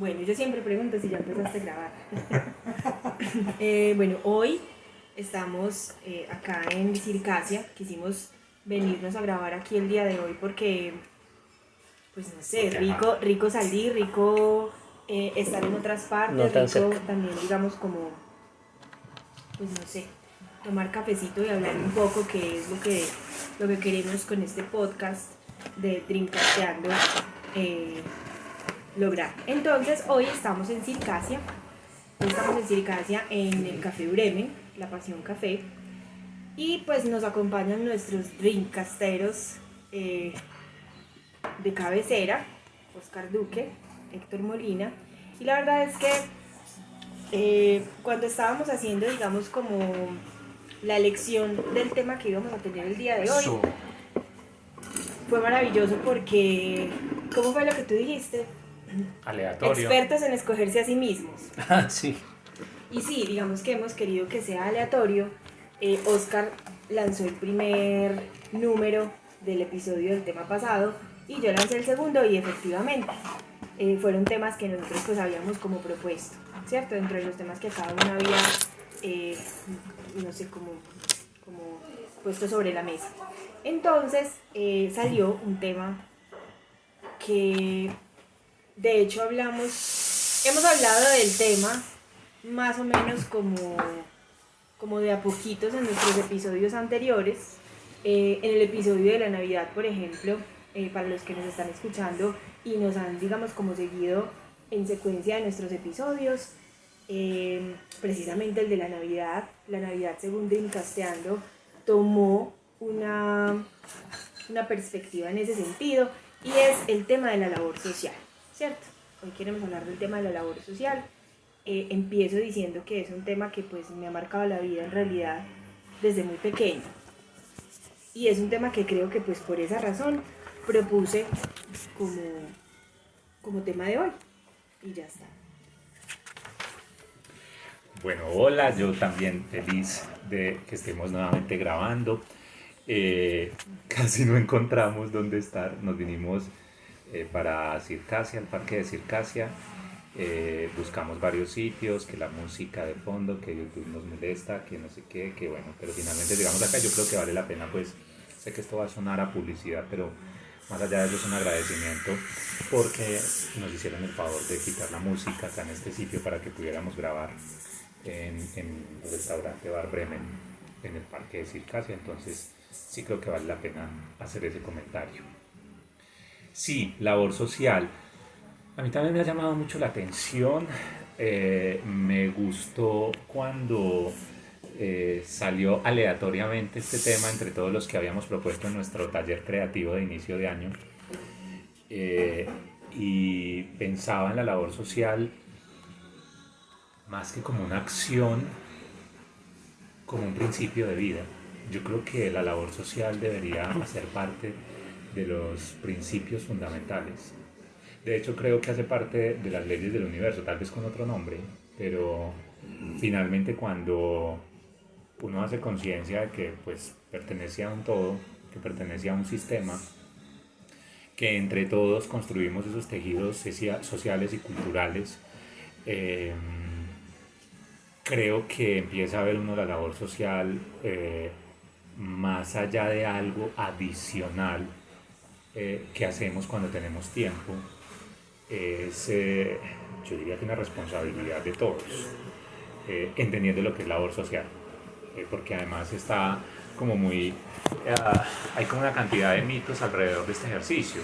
Bueno, yo siempre pregunto si ya empezaste a grabar. Bueno, hoy estamos acá en Circasia. Quisimos venirnos a grabar aquí el día de hoy porque, pues no sé, rico salir, rico estar en otras partes, No tan rico cerca. también, digamos, como, pues no sé, tomar cafecito y hablar un poco, que es lo que queremos con este podcast de Drinkasteando lograr. Entonces, hoy estamos en Circasia. En el Café Bremen, La Pasión Café. Y pues nos acompañan nuestros drinkcasteros de cabecera, Oscar Duque, Héctor Molina. Y la verdad es que cuando estábamos haciendo, digamos, como la elección del tema que íbamos a tener el día de hoy, fue maravilloso porque, ¿cómo fue lo que tú dijiste? Aleatorio. Expertos en escogerse a sí mismos. Ah, sí. Y sí, digamos que hemos querido que sea aleatorio. Oscar lanzó el primer número del episodio del tema pasado y yo lancé el segundo y efectivamente fueron temas que nosotros pues habíamos como propuesto, ¿cierto? Dentro de los temas que cada uno había, no sé, como puesto sobre la mesa. Entonces salió un tema que de hecho hemos hablado del tema más o menos como de a poquitos en nuestros episodios anteriores. En el episodio de la Navidad, por ejemplo, para los que nos están escuchando y nos han, digamos, como seguido en secuencia de nuestros episodios, precisamente el de la Navidad según Drinkasteando, tomó una perspectiva en ese sentido y es el tema de la labor social, ¿cierto? Hoy queremos hablar del tema de la labor social. Empiezo diciendo que es un tema que pues me ha marcado la vida en realidad desde muy pequeño y es un tema que creo que pues por esa razón propuse como tema de hoy y ya está. Bueno, hola, yo también feliz de que estemos nuevamente grabando. Casi no encontramos dónde estar, nos vinimos para Circasia, al parque de Circasia. Buscamos varios sitios, que la música de fondo, que YouTube nos molesta, que no sé qué, que bueno, pero finalmente llegamos acá. Yo creo que vale la pena, pues sé que esto va a sonar a publicidad, pero más allá de eso es un agradecimiento porque nos hicieron el favor de quitar la música acá en este sitio para que pudiéramos grabar en el restaurante Bar Bremen en el parque de Circasia. Entonces sí creo que vale la pena hacer ese comentario. Sí, labor social. A mí también me ha llamado mucho la atención. Me gustó cuando salió aleatoriamente este tema entre todos los que habíamos propuesto en nuestro taller creativo de inicio de año. Y pensaba en la labor social más que como una acción, como un principio de vida. Yo creo que la labor social debería hacer parte de los principios fundamentales. De hecho, creo que hace parte de las leyes del universo, tal vez con otro nombre, pero finalmente cuando uno hace conciencia de que pues pertenece a un todo, que pertenece a un sistema, que entre todos construimos esos tejidos sociales y culturales, creo que empieza a ver uno la labor social más allá de algo adicional que hacemos cuando tenemos tiempo. Es, yo diría que una responsabilidad de todos, entendiendo lo que es labor social, porque además está como muy, hay como una cantidad de mitos alrededor de este ejercicio.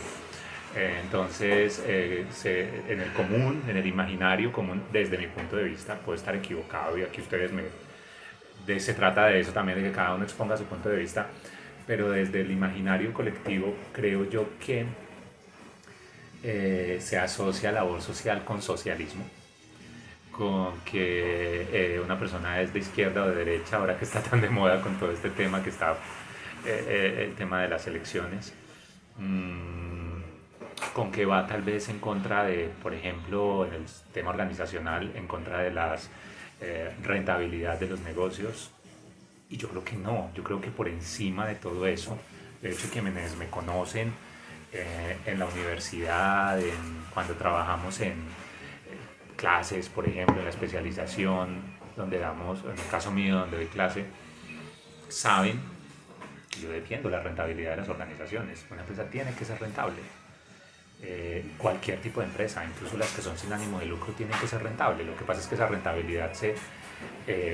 Entonces, en el común, en el imaginario común, desde mi punto de vista, puedo estar equivocado y aquí ustedes se trata de eso también, de que cada uno exponga su punto de vista, pero desde el imaginario colectivo creo yo que se asocia labor social con socialismo, con que una persona es de izquierda o de derecha, ahora que está tan de moda con todo este tema que está el tema de las elecciones, con que va tal vez en contra de, por ejemplo, en el tema organizacional, en contra de las rentabilidad de los negocios. Y yo creo que no, yo creo que por encima de todo eso, de hecho quienes me conocen en la universidad, cuando trabajamos clases, por ejemplo, en la especialización, donde damos, en el caso mío, donde doy clase, saben que yo defiendo la rentabilidad de las organizaciones. Una empresa tiene que ser rentable. Cualquier tipo de empresa, incluso las que son sin ánimo de lucro, tienen que ser rentable. Lo que pasa es que esa rentabilidad se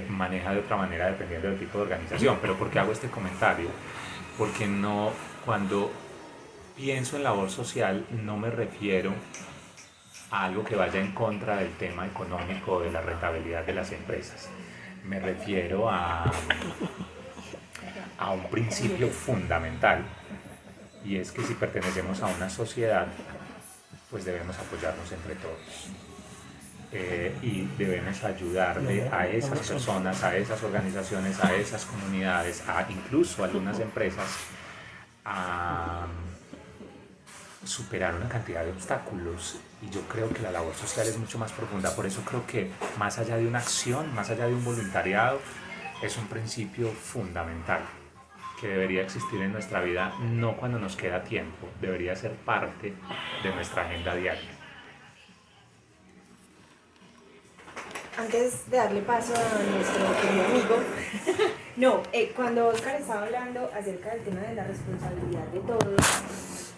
maneja de otra manera dependiendo del tipo de organización. Pero ¿por qué hago este comentario? Porque no, cuando pienso en labor social, no me refiero a algo que vaya en contra del tema económico, de la rentabilidad de las empresas. Me refiero a un principio fundamental, y es que si pertenecemos a una sociedad, pues debemos apoyarnos entre todos. Y debemos ayudarle a esas personas, a esas organizaciones, a esas comunidades, incluso a algunas empresas, a superar una cantidad de obstáculos. Y yo creo que la labor social es mucho más profunda. Por eso creo que más allá de una acción, más allá de un voluntariado, es un principio fundamental que debería existir en nuestra vida, no cuando nos queda tiempo, debería ser parte de nuestra agenda diaria. Antes de darle paso a nuestro querido amigo, no, cuando Oscar estaba hablando acerca del tema de la responsabilidad de todos,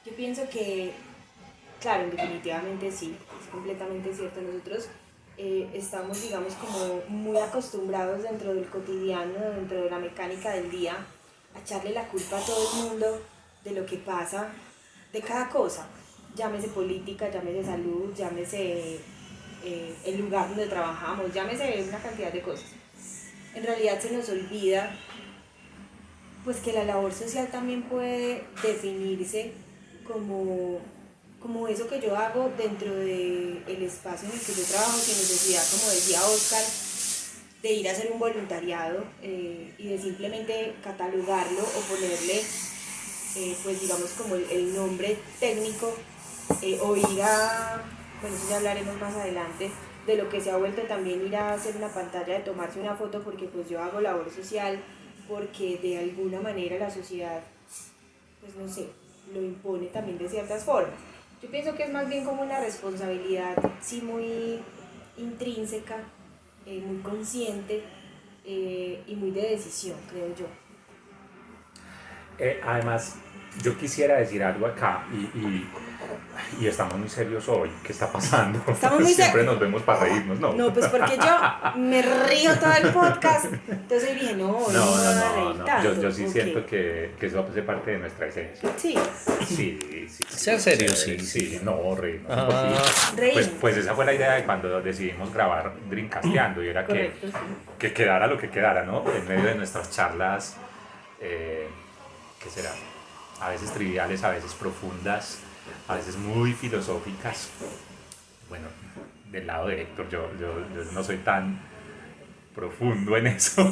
yo pienso que, claro, definitivamente sí, es completamente cierto. Nosotros estamos, digamos, como muy acostumbrados dentro del cotidiano, dentro de la mecánica del día, a echarle la culpa a todo el mundo de lo que pasa, de cada cosa, llámese política, llámese salud, llámese el lugar donde trabajamos, llámese una cantidad de cosas. En realidad se nos olvida pues que la labor social también puede definirse como eso que yo hago dentro del espacio en el que yo trabajo, sin necesidad, como decía Oscar, de ir a hacer un voluntariado y de simplemente catalogarlo o ponerle, pues digamos, como el nombre técnico o ir a, bueno, eso ya hablaremos más adelante, de lo que se ha vuelto también ir a hacer una pantalla, de tomarse una foto, porque pues yo hago labor social, porque de alguna manera la sociedad, pues no sé, lo impone también de ciertas formas. Yo pienso que es más bien como una responsabilidad, sí, muy intrínseca, muy consciente y muy de decisión, creo yo. Además, yo quisiera decir algo acá y estamos muy serios hoy. ¿Qué está pasando? Estamos muy Siempre nos vemos para reírnos, ¿no? No, pues porque yo me río todo el podcast. Entonces dije, no, me voy a reír tanto. Yo sí siento que eso hace parte de nuestra esencia. Sí. Sí. Sea serio, sí. Sí, no, reírnos un poquito. Pues esa fue la idea de cuando decidimos grabar Dreamcasteando, y era Correcto, que quedara lo que quedara, ¿no? En medio de nuestras charlas, ¿qué será? A veces triviales, a veces profundas, a veces muy filosóficas. Bueno, del lado de Héctor, yo no soy tan profundo en eso.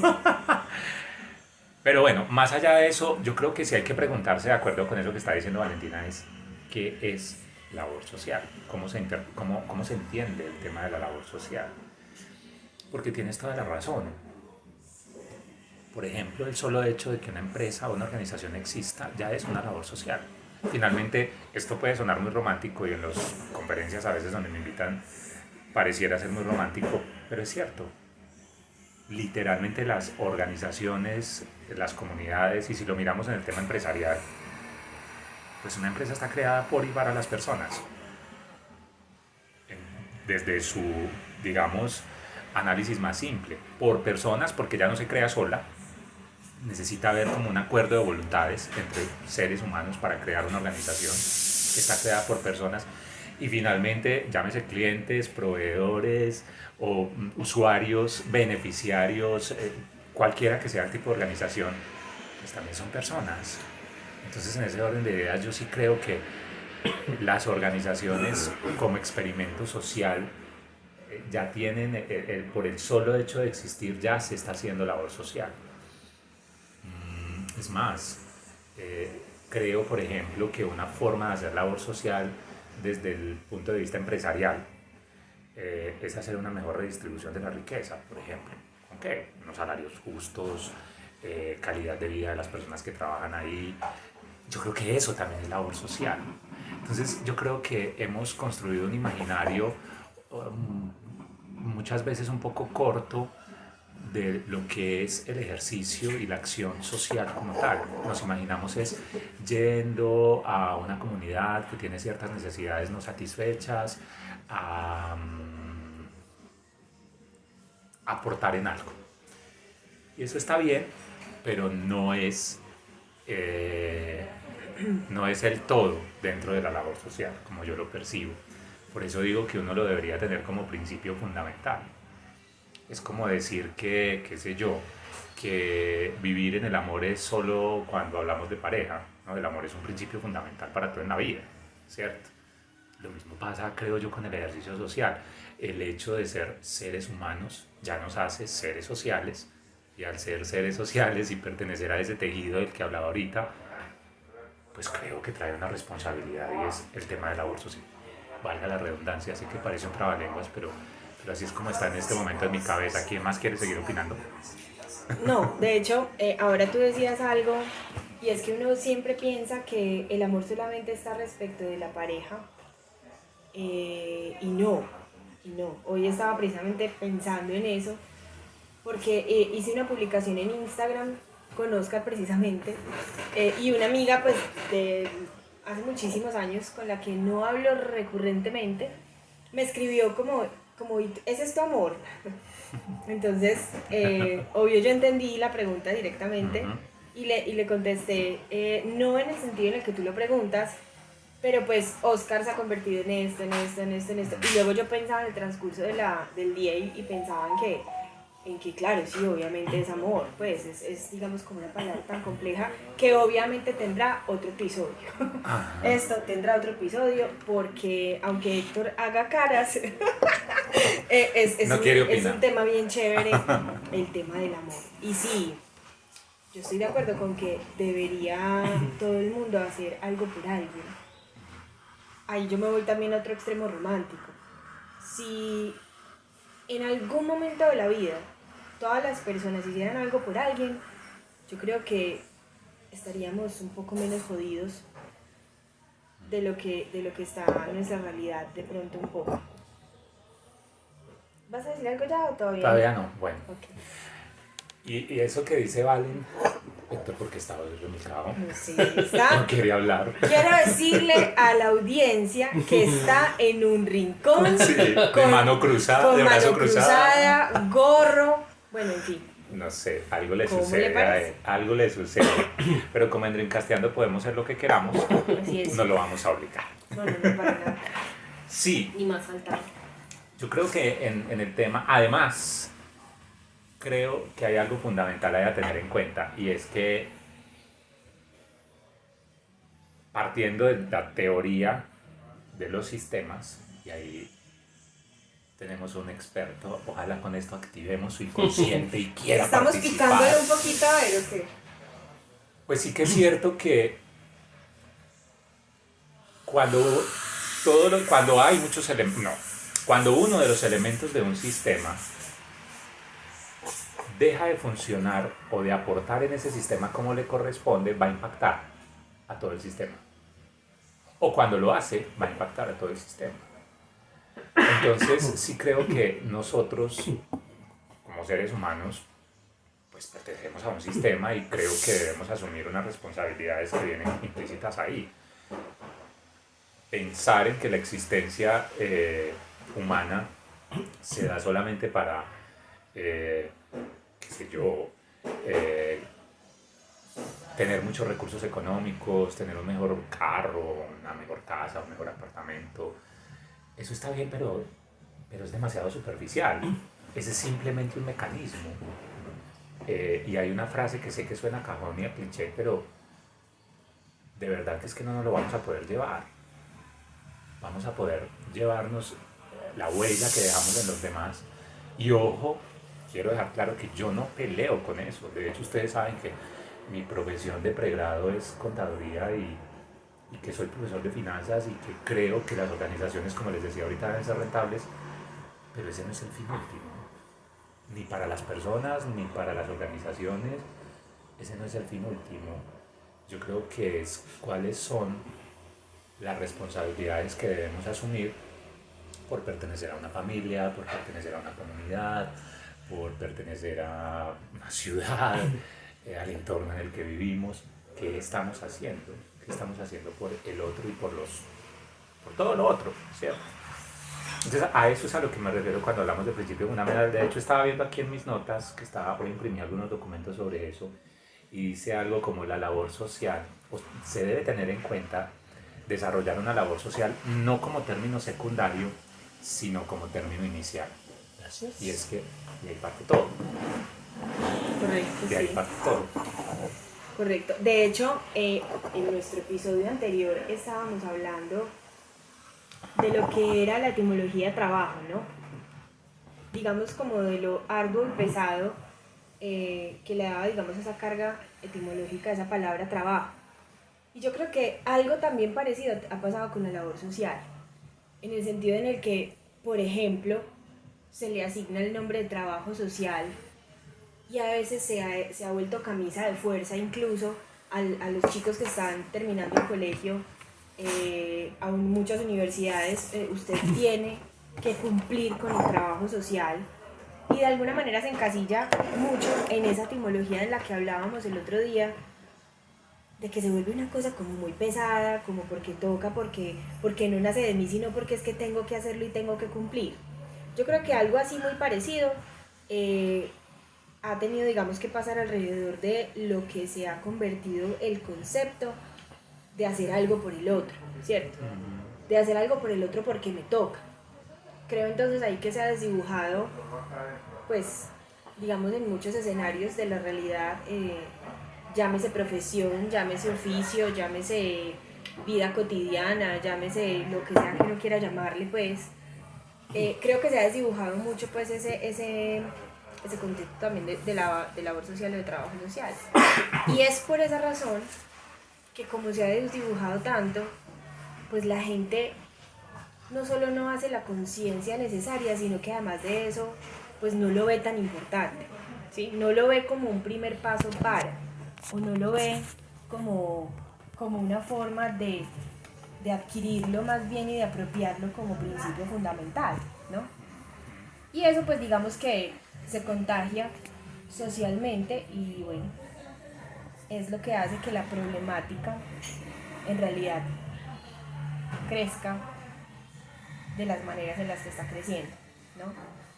Pero bueno, más allá de eso, yo creo que sí hay que preguntarse, de acuerdo con eso que está diciendo Valentina, es ¿qué es labor social? ¿Cómo se entiende el tema de la labor social? Porque tienes toda la razón. Por ejemplo, el solo hecho de que una empresa o una organización exista ya es una labor social. Finalmente, esto puede sonar muy romántico, y en las conferencias a veces donde me invitan pareciera ser muy romántico, pero es cierto. Literalmente las organizaciones, las comunidades, y si lo miramos en el tema empresarial, pues una empresa está creada por y para las personas. Desde su, digamos, análisis más simple, por personas, porque ya no se crea sola, necesita haber como un acuerdo de voluntades entre seres humanos para crear una organización que está creada por personas, y finalmente llámese clientes, proveedores o usuarios, beneficiarios, cualquiera que sea el tipo de organización, pues también son personas. Entonces, en ese orden de ideas, yo sí creo que las organizaciones como experimento social ya tienen, por el solo hecho de existir, ya se está haciendo labor social. Es más, creo, por ejemplo, que una forma de hacer labor social desde el punto de vista empresarial es hacer una mejor redistribución de la riqueza, por ejemplo. ¿Okay? Unos salarios justos, calidad de vida de las personas que trabajan ahí. Yo creo que eso también es labor social. Entonces, yo creo que hemos construido un imaginario muchas veces un poco corto de lo que es el ejercicio y la acción social como tal. Nos imaginamos es yendo a una comunidad que tiene ciertas necesidades no satisfechas, a aportar en algo. Y eso está bien, pero no es el todo dentro de la labor social, como yo lo percibo. Por eso digo que uno lo debería tener como principio fundamental. Es como decir que, qué sé yo, que vivir en el amor es solo cuando hablamos de pareja, ¿no? El amor es un principio fundamental para todo en la vida, ¿cierto? Lo mismo pasa, creo yo, con el ejercicio social. El hecho de ser seres humanos ya nos hace seres sociales, y al ser seres sociales y pertenecer a ese tejido del que hablaba ahorita, pues creo que trae una responsabilidad, y es el tema del labor social. Valga la redundancia, sé que parece un trabalenguas, pero así es como está en este momento en mi cabeza. ¿Quién más quiere seguir opinando? No, de hecho, ahora tú decías algo, y es que uno siempre piensa que el amor solamente está respecto de la pareja, y no. Hoy estaba precisamente pensando en eso, porque hice una publicación en Instagram con Oscar precisamente, y una amiga pues de hace muchísimos años con la que no hablo recurrentemente, me escribió como ¿ese es tu amor? Entonces, obvio yo entendí la pregunta directamente, y le contesté, no en el sentido en el que tú lo preguntas, pero pues Oscar se ha convertido en esto. Y luego yo pensaba en el transcurso del día, y pensaba en que claro, sí, obviamente es amor, pues es digamos como una palabra tan compleja que obviamente tendrá otro episodio. Esto tendrá otro episodio porque aunque Héctor haga caras, es un tema bien chévere, el tema del amor. Y sí, yo estoy de acuerdo con que debería todo el mundo hacer algo por alguien. Ahí yo me voy también a otro extremo romántico. Si en algún momento de la vida todas las personas hicieran algo por alguien, yo creo que estaríamos un poco menos jodidos de lo que está nuestra realidad, de pronto un poco. ¿Vas a decir algo ya o todavía? Todavía no, bueno. Okay. Y eso que dice Valen, Héctor, porque estaba desdomicado. No sé, está. No quería hablar. Quiero decirle a la audiencia que está en un rincón, Sí, de mano cruzada, con de brazo mano cruzada, gorro, bueno, en fin. No sé, algo le ¿Cómo sucede le a él, algo le sucede. Pero como en Drinkasteando podemos hacer lo que queramos, Así es. no lo vamos a obligar. No, para nada. Sí. Ni más faltaba. Yo creo que en el tema, además, creo que hay algo fundamental ahí a tener en cuenta, y es que partiendo de la teoría de los sistemas, y ahí tenemos un experto, ojalá con esto activemos su inconsciente y quiera Estamos participar. picándole un poquito a ver, ¿o qué? Pues sí que es cierto que cuando hay muchos elementos, no, cuando uno de los elementos de un sistema deja de funcionar o de aportar en ese sistema como le corresponde, va a impactar a todo el sistema. O cuando lo hace, va a impactar a todo el sistema. Entonces, sí creo que nosotros, como seres humanos, pues pertenecemos a un sistema, y creo que debemos asumir unas responsabilidades que vienen implícitas ahí. Pensar en que la existencia humana se da solamente para, qué sé yo, tener muchos recursos económicos, tener un mejor carro, una mejor casa, un mejor apartamento. Eso está bien, pero es demasiado superficial. Ese es simplemente un mecanismo. Y hay una frase que sé que suena a cajón y a cliché, pero de verdad que es que no nos lo vamos a poder llevar. Vamos a poder llevarnos la huella que dejamos en los demás. Y ojo, quiero dejar claro que yo no peleo con eso. De hecho, ustedes saben que mi profesión de pregrado es contaduría, y que soy profesor de finanzas, y que creo que las organizaciones, como les decía ahorita, deben ser rentables, pero ese no es el fin último, ni para las personas ni para las organizaciones. Ese no es el fin último. Yo creo que es cuáles son las responsabilidades que debemos asumir por pertenecer a una familia, por pertenecer a una comunidad, por pertenecer a una ciudad, al entorno en el que vivimos. ¿Qué estamos haciendo? ¿Qué estamos haciendo por el otro y por todo lo otro, ¿cierto? Entonces a eso es a lo que me refiero cuando hablamos de principio fundamental. De hecho estaba viendo aquí en mis notas que voy a imprimir algunos documentos sobre eso y dice algo como la labor social. Se debe tener en cuenta desarrollar una labor social no como término secundario, sino como término inicial. Gracias. Y es que de ahí parte todo. Correcto, De ahí sí. parte todo. Correcto. De hecho, en nuestro episodio anterior estábamos hablando de lo que era la etimología de trabajo, ¿no? Digamos como de lo arduo y pesado que le daba, digamos, esa carga etimológica a esa palabra trabajo. Y yo creo que algo también parecido ha pasado con la labor social, en el sentido en el que, por ejemplo, se le asigna el nombre de trabajo social y a veces se ha vuelto camisa de fuerza incluso a los chicos que están terminando el colegio, aún muchas universidades, usted tiene que cumplir con el trabajo social y de alguna manera se encasilla mucho en esa etimología en la que hablábamos el otro día, de que se vuelve una cosa como muy pesada, como porque toca, porque no nace de mí, sino porque es que tengo que hacerlo y tengo que cumplir. Yo creo que algo así muy parecido ha tenido, digamos, que pasar alrededor de lo que se ha convertido el concepto de hacer algo por el otro, ¿cierto? De hacer algo por el otro porque me toca. Creo entonces ahí que se ha desdibujado, pues, digamos, en muchos escenarios de la realidad, llámese profesión, llámese oficio, llámese vida cotidiana, llámese lo que sea que uno quiera llamarle, pues, creo que se ha desdibujado mucho, pues, ese concepto también de labor social o de trabajo social. Y es por esa razón que como se ha desdibujado tanto, pues la gente no solo no hace la conciencia necesaria, sino que además de eso, pues no lo ve tan importante, ¿sí? No lo ve como un primer paso o no lo ve como una forma de adquirirlo más bien y de apropiarlo como principio fundamental, ¿no? Y eso pues digamos que se contagia socialmente y bueno, es lo que hace que la problemática en realidad crezca de las maneras en las que está creciendo, ¿no?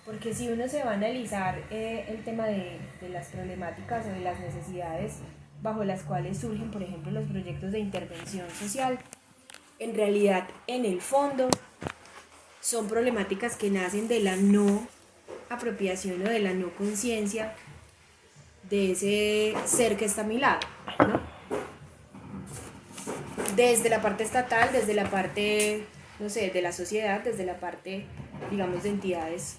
Porque si uno se va a analizar el tema de las problemáticas o de las necesidades bajo las cuales surgen, por ejemplo, los proyectos de intervención social, en realidad, en el fondo, son problemáticas que nacen de la no apropiación o de la no conciencia de ese ser que está a mi lado, ¿no? Desde la parte estatal, desde la parte, no sé, de la sociedad, desde la parte, digamos, de entidades,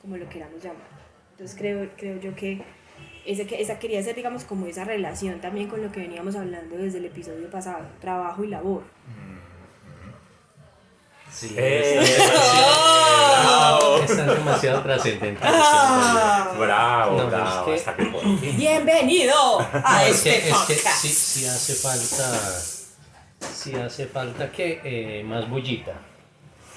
como lo queramos llamar. Entonces creo yo que esa quería ser, digamos, como esa relación también con lo que veníamos hablando desde el episodio pasado, trabajo y labor. Sí, ¡Bravo! están demasiado trascendentales. Bravo, No, bravo, es que- hasta que por fin. ¡Bienvenido a Es que podcast! sí hace falta que más bullita.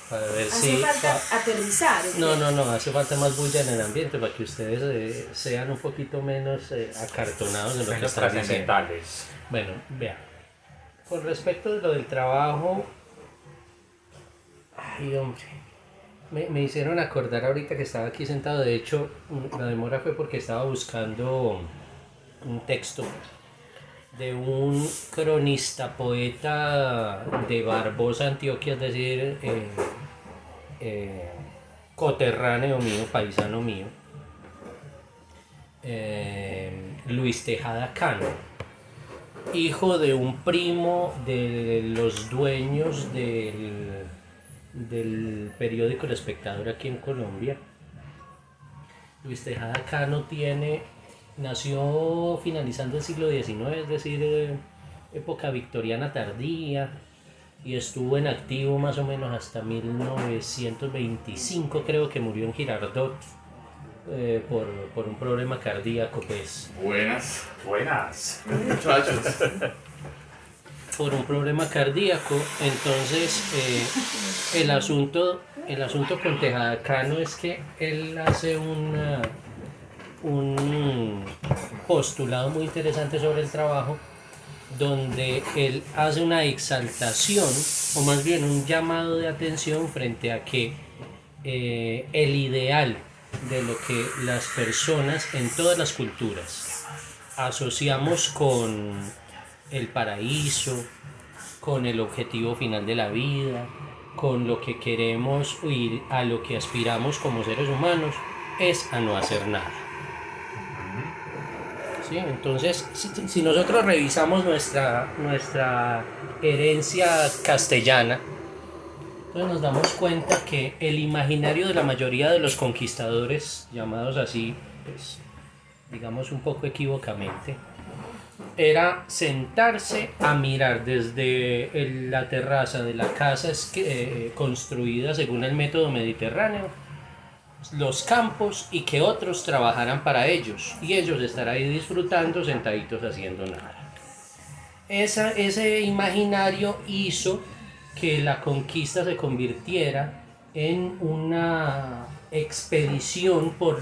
Para ver Hace si... falta aterrizar. ¿O qué? No, hace falta más bulla en el ambiente para que ustedes sean un poquito menos acartonados en lo que Menos están diciendo. trascendentales. Bueno, vean, con respecto de lo del trabajo, ay hombre, me hicieron acordar ahorita que estaba aquí sentado. De hecho, la demora fue porque estaba buscando un texto de un cronista poeta de Barbosa, Antioquia, es decir, coterráneo mío, paisano mío, Luis Tejada Cano, hijo de un primo de los dueños del periódico El Espectador aquí en Colombia. Luis Tejada Cano nació finalizando el siglo XIX, es decir, época victoriana tardía, y estuvo en activo más o menos hasta 1925, creo que murió en Girardot por un problema cardíaco, pues. Buenas. Buenas. Muchachos, por un problema cardíaco. Entonces, el asunto con Tejada Cano es que él hace un postulado muy interesante sobre el trabajo, donde él hace una exaltación, o más bien un llamado de atención frente a que el ideal de lo que las personas en todas las culturas asociamos con el paraíso, con el objetivo final de la vida, con lo que queremos y a lo que aspiramos como seres humanos, es a no hacer nada. ¿Sí? Entonces, si nosotros revisamos nuestra herencia castellana, entonces nos damos cuenta que el imaginario de la mayoría de los conquistadores, llamados así, pues, digamos un poco equívocamente, era sentarse a mirar desde la terraza de la casa construida según el método mediterráneo, los campos, y que otros trabajaran para ellos y ellos estar ahí disfrutando sentaditos haciendo nada. Ese imaginario hizo que la conquista se convirtiera en una expedición por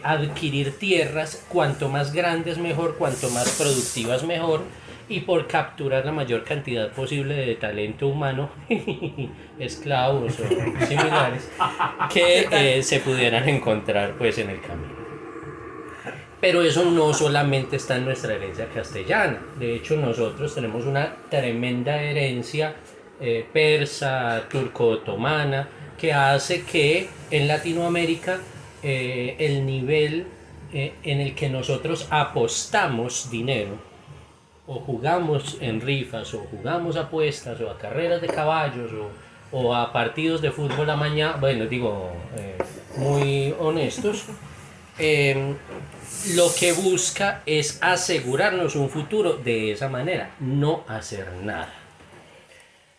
adquirir tierras, cuanto más grandes mejor, cuanto más productivas mejor, y por capturar la mayor cantidad posible de talento humano, esclavos o similares, que se pudieran encontrar pues en el camino. Pero eso no solamente está en nuestra herencia castellana. De hecho, nosotros tenemos una tremenda herencia persa, turco-otomana, que hace que en Latinoamérica el nivel en el que nosotros apostamos dinero, o jugamos en rifas, o jugamos apuestas, o a carreras de caballos, o a partidos de fútbol a mañana, bueno, digo, muy honestos, lo que busca es asegurarnos un futuro de esa manera, no hacer nada.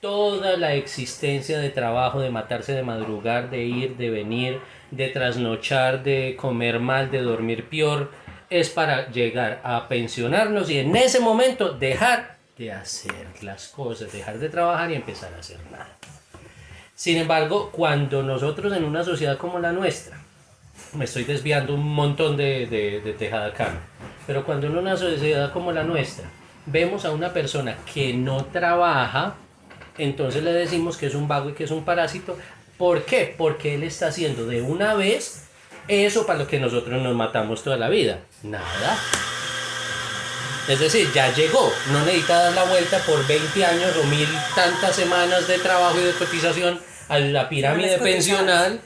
Toda la existencia de trabajo, de matarse, de madrugar, de ir, de venir, de trasnochar, de comer mal, de dormir peor, es para llegar a pensionarnos y en ese momento dejar de hacer las cosas, dejar de trabajar y empezar a hacer nada. Sin embargo, cuando nosotros en una sociedad como la nuestra, me estoy desviando un montón de Tejada Cano, pero cuando en una sociedad como la nuestra vemos a una persona que no trabaja, entonces le decimos que es un vago y que es un parásito. ¿Por qué? Porque él está haciendo de una vez eso para lo que nosotros nos matamos toda la vida. Nada. Es decir, ya llegó, no necesita dar la vuelta por 20 años o 1000 tantas semanas de trabajo y de cotización a la pirámide pensional,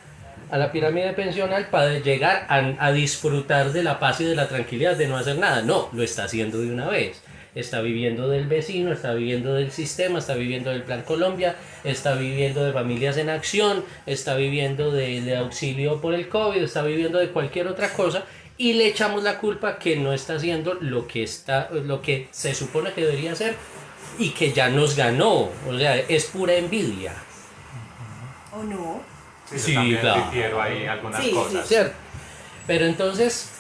para llegar a disfrutar de la paz y de la tranquilidad de no hacer nada. No, lo está haciendo de una vez. Está viviendo del vecino, está viviendo del sistema, está viviendo del Plan Colombia, está viviendo de Familias en Acción, está viviendo de auxilio por el COVID, está viviendo de cualquier otra cosa, y le echamos la culpa que no está haciendo lo que se supone que debería hacer y que ya nos ganó. O sea, es pura envidia. ¿O no? Sí, yo también difiero ahí algunas cosas. ¿Cierto? Pero entonces,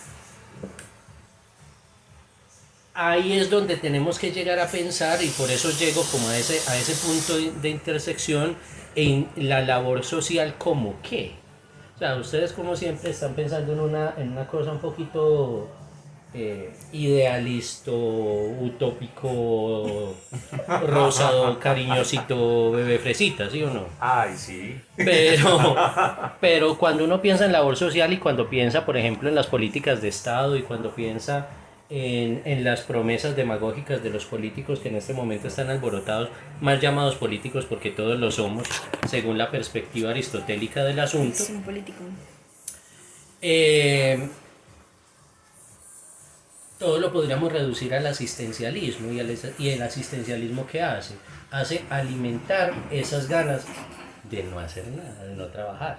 ahí es donde tenemos que llegar a pensar, y por eso llego como a ese punto de intersección en la labor social. ¿Como qué? O sea, ustedes como siempre están pensando en una cosa un poquito idealista, utópico, rosado, cariñosito, bebé fresita, ¿sí o no? Ay, sí. Pero cuando uno piensa en labor social, y cuando piensa, por ejemplo, en las políticas de Estado, y cuando piensa en las promesas demagógicas de los políticos que en este momento están alborotados, mal llamados políticos porque todos lo somos, según la perspectiva aristotélica del asunto. Es un político. Todo lo podríamos reducir al asistencialismo, y el asistencialismo ¿qué hace? Hace alimentar esas ganas de no hacer nada, de no trabajar.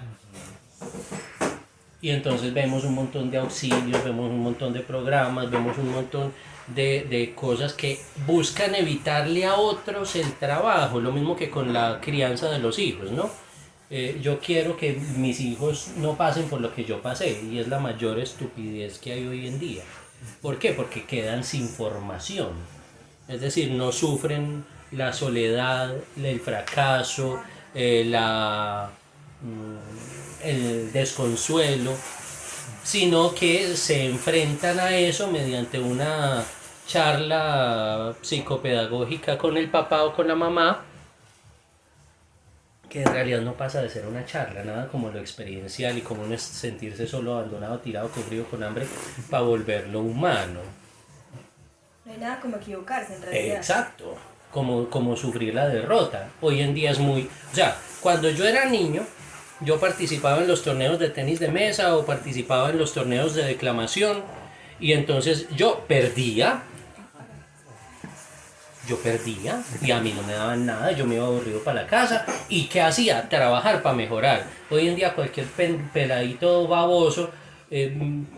Y entonces vemos un montón de auxilios, vemos un montón de programas, vemos un montón de cosas que buscan evitarle a otros el trabajo, lo mismo que con la crianza de los hijos, ¿no? Yo quiero que mis hijos no pasen por lo que yo pasé, y es la mayor estupidez que hay hoy en día. ¿Por qué? Porque quedan sin formación. Es decir, no sufren la soledad, el fracaso, el desconsuelo, sino que se enfrentan a eso mediante una charla psicopedagógica con el papá o con la mamá, que en realidad no pasa de ser una charla, nada como lo experiencial y como uno es sentirse solo, abandonado, tirado, con frío, con hambre, para volverlo humano. No hay nada como equivocarse en realidad. Exacto, como sufrir la derrota. Hoy en día es muy... O sea, cuando yo era niño, yo participaba en los torneos de tenis de mesa o participaba en los torneos de declamación y entonces yo perdía y a mí no me daban nada, yo me iba aburrido para la casa. ¿Y qué hacía? Trabajar para mejorar. Hoy en día cualquier peladito baboso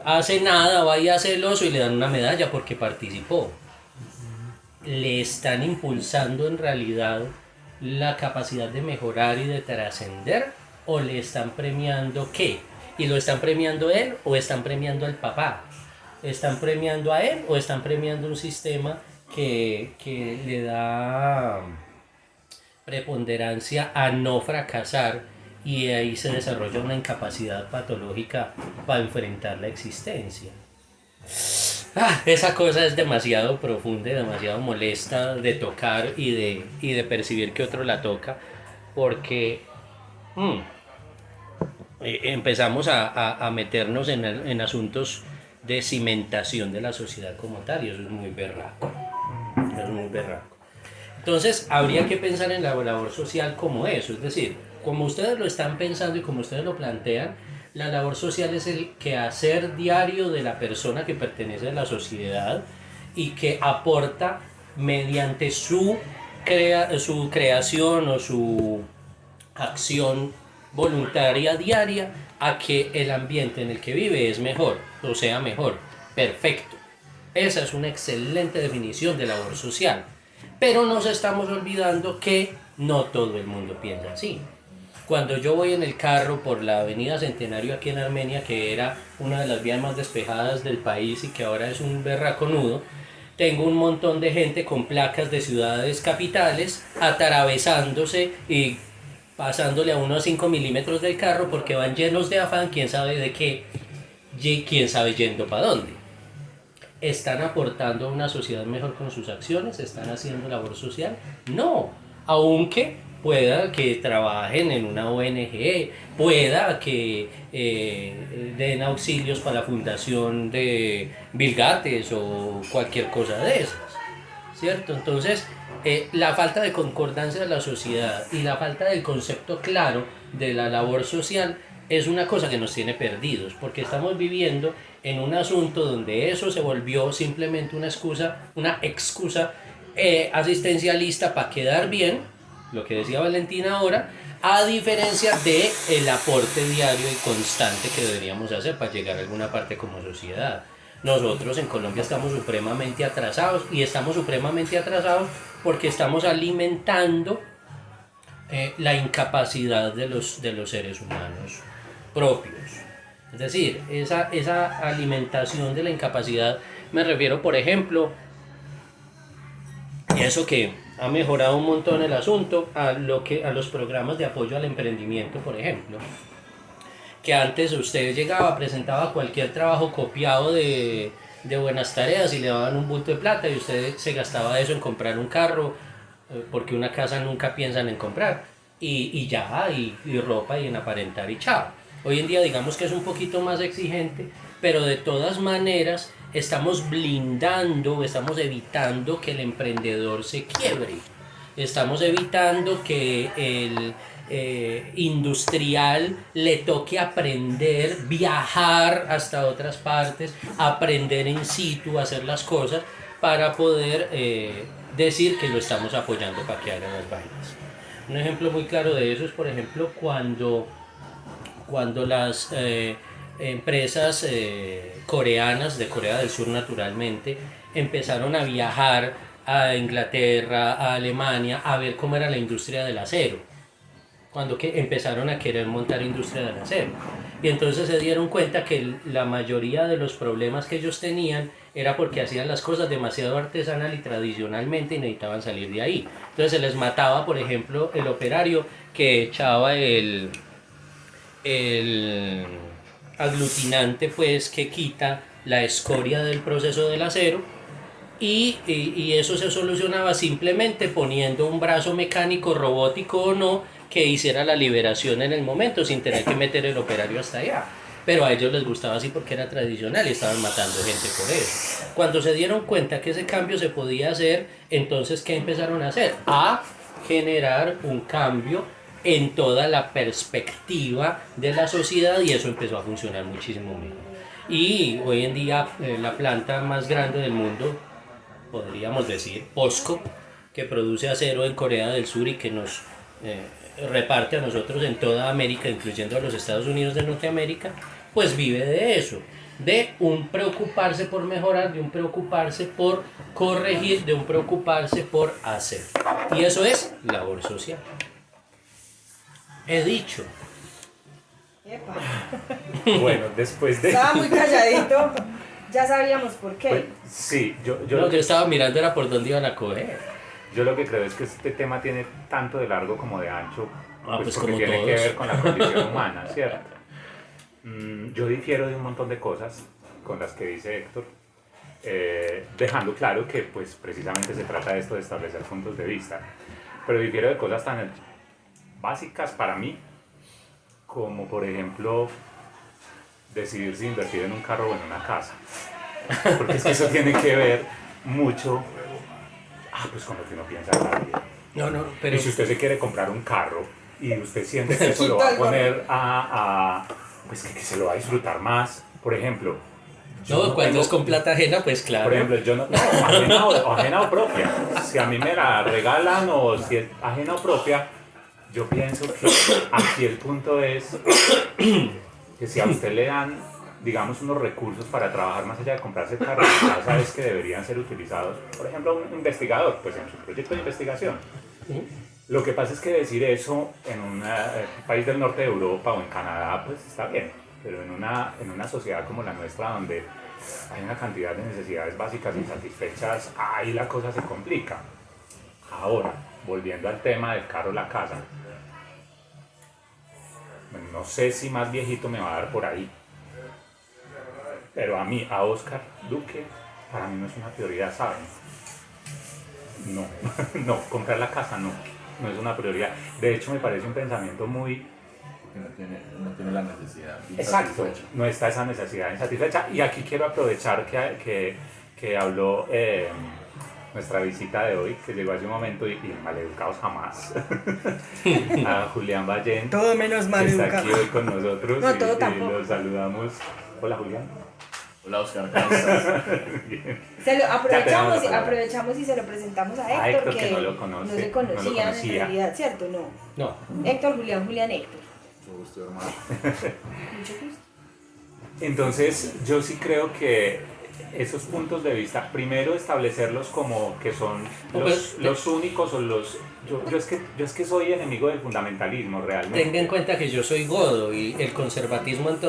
hace nada, va y hace el oso y le dan una medalla porque participó. Le están impulsando en realidad la capacidad de mejorar y de trascender, o le están premiando qué, y lo están premiando él o están premiando al papá, están premiando a él o están premiando un sistema que le da preponderancia a no fracasar, y ahí se desarrolla una incapacidad patológica para enfrentar la existencia. Esa cosa es demasiado profunda y demasiado molesta de tocar y de percibir que otro la toca, porque empezamos a meternos en asuntos de cimentación de la sociedad como tal, y eso es muy berraco. Es muy berraco. Entonces, habría que pensar en la labor social como eso, es decir, como ustedes lo están pensando y como ustedes lo plantean, la labor social es el quehacer diario de la persona que pertenece a la sociedad y que aporta mediante su creación o su acción voluntaria diaria a que el ambiente en el que vive es mejor, o sea mejor, perfecto. Esa es una excelente definición de labor social, pero nos estamos olvidando que no todo el mundo piensa así. Cuando yo voy en el carro por la avenida Centenario aquí en Armenia, que era una de las vías más despejadas del país y que ahora es un berraco nudo, tengo un montón de gente con placas de ciudades capitales atravesándose y pasándole a unos 5 milímetros del carro porque van llenos de afán, quién sabe de qué, quién sabe yendo para dónde. ¿Están aportando a una sociedad mejor con sus acciones? ¿Están haciendo labor social? No, aunque pueda que trabajen en una ONG, pueda que den auxilios para la fundación de Bill Gates o cualquier cosa de esas, ¿cierto? Entonces, la falta de concordancia de la sociedad y la falta del concepto claro de la labor social es una cosa que nos tiene perdidos, porque estamos viviendo en un asunto donde eso se volvió simplemente una excusa asistencialista para quedar bien, lo que decía Valentina ahora, a diferencia de el aporte diario y constante que deberíamos hacer para llegar a alguna parte como sociedad. Nosotros en Colombia estamos supremamente atrasados, y estamos supremamente atrasados porque estamos alimentando la incapacidad de los seres humanos propios. Es decir, esa alimentación de la incapacidad, me refiero por ejemplo, y eso que ha mejorado un montón el asunto, a los programas de apoyo al emprendimiento, por ejemplo, que antes usted llegaba, presentaba cualquier trabajo copiado de Buenas Tareas y le daban un bulto de plata y usted se gastaba eso en comprar un carro, porque una casa nunca piensan en comprar, y ropa y en aparentar y chao. Hoy en día digamos que es un poquito más exigente, pero de todas maneras estamos blindando, estamos evitando que el emprendedor se quiebre, estamos evitando que el industrial le toque aprender, viajar hasta otras partes, aprender in situ, hacer las cosas para poder decir que lo estamos apoyando para que hagan las vainas. Un ejemplo muy claro de eso es, por ejemplo, cuando las empresas coreanas, de Corea del Sur naturalmente, empezaron a viajar a Inglaterra, a Alemania, a ver cómo era la industria del acero, cuando que empezaron a querer montar industria del acero. y entonces se dieron cuenta que la mayoría de los problemas que ellos tenían era porque hacían las cosas demasiado artesanal y tradicionalmente y necesitaban salir de ahí. Entonces se les mataba, por ejemplo, el operario que echaba el aglutinante, pues, que quita la escoria del proceso del acero, y eso se solucionaba simplemente poniendo un brazo mecánico, robótico o no, que hiciera la liberación en el momento sin tener que meter el operario hasta allá. Pero a ellos les gustaba así porque era tradicional y estaban matando gente por eso. Cuando se dieron cuenta que ese cambio se podía hacer, entonces ¿qué empezaron a hacer? A generar un cambio en toda la perspectiva de la sociedad, y eso empezó a funcionar muchísimo mejor. Y hoy en día la planta más grande del mundo, podríamos decir, POSCO, que produce acero en Corea del Sur y que nos reparte a nosotros en toda América, incluyendo a los Estados Unidos de Norteamérica, pues vive de eso, de un preocuparse por mejorar, de un preocuparse por corregir, de un preocuparse por hacer. Y eso es labor social. He dicho. Epa. Bueno, después de... Estaba muy calladito. Ya sabíamos por qué. Pues, sí, Yo estaba mirando era por dónde iban a coger. yo lo que creo es que este tema tiene tanto de largo como de ancho, Pues porque como tiene todos. que ver con la condición humana, ¿cierto? Yo difiero de un montón de cosas con las que dice Héctor, dejando claro que pues precisamente se trata de esto, de establecer puntos de vista, pero difiero de cosas tan básicas para mí, como por ejemplo decidir si invertir en un carro o en una casa, porque es que eso tiene que ver mucho pues con lo que uno piensa en la vida. No, pero Y si usted se quiere comprar un carro y usted siente que eso lo va a poner pues que se lo va a disfrutar más, por ejemplo. no, cuando es con plata ajena, pues claro. Por ejemplo, yo no, ajena o propia. Si a mí me la regalan o si es ajena o propia, yo pienso que aquí el punto es que si a usted le dan, digamos, unos recursos para trabajar más allá de comprarse el carro, ya sabes que deberían ser utilizados, por ejemplo, un investigador, pues en su proyecto de investigación. Lo que pasa es que decir eso en un país del norte de Europa o en Canadá, pues está bien, pero en una sociedad como la nuestra, donde hay una cantidad de necesidades básicas insatisfechas, ahí la cosa se complica. Ahora, volviendo al tema del carro o la casa, bueno, no sé si más viejito me va a dar por ahí, pero a mí, a Oscar Duque, para mí no es una prioridad, ¿saben? No, no, comprar la casa no es una prioridad. De hecho, me parece un pensamiento muy... No tiene la necesidad. Exacto, no está esa necesidad insatisfecha. Y aquí quiero aprovechar que habló nuestra visita de hoy, que llegó hace un momento y maleducados jamás, a Julián Ballén, Todo menos que está maleducado. aquí hoy con nosotros. No, todo y tampoco. los saludamos. Hola, Julián. Hola, Oscar, ¿cómo estás? Aprovechamos y se lo presentamos a A Héctor, Héctor, que no lo conoce, no se no lo conocían en conocía. realidad, ¿cierto? No. No. Héctor, Julián, Héctor. Mucho gusto, hermano. Mucho gusto. Entonces, yo sí creo que esos puntos de vista, primero establecerlos como que son los únicos o los... Yo es que soy enemigo del fundamentalismo realmente. Tenga en cuenta que yo soy godo y el conservatismo en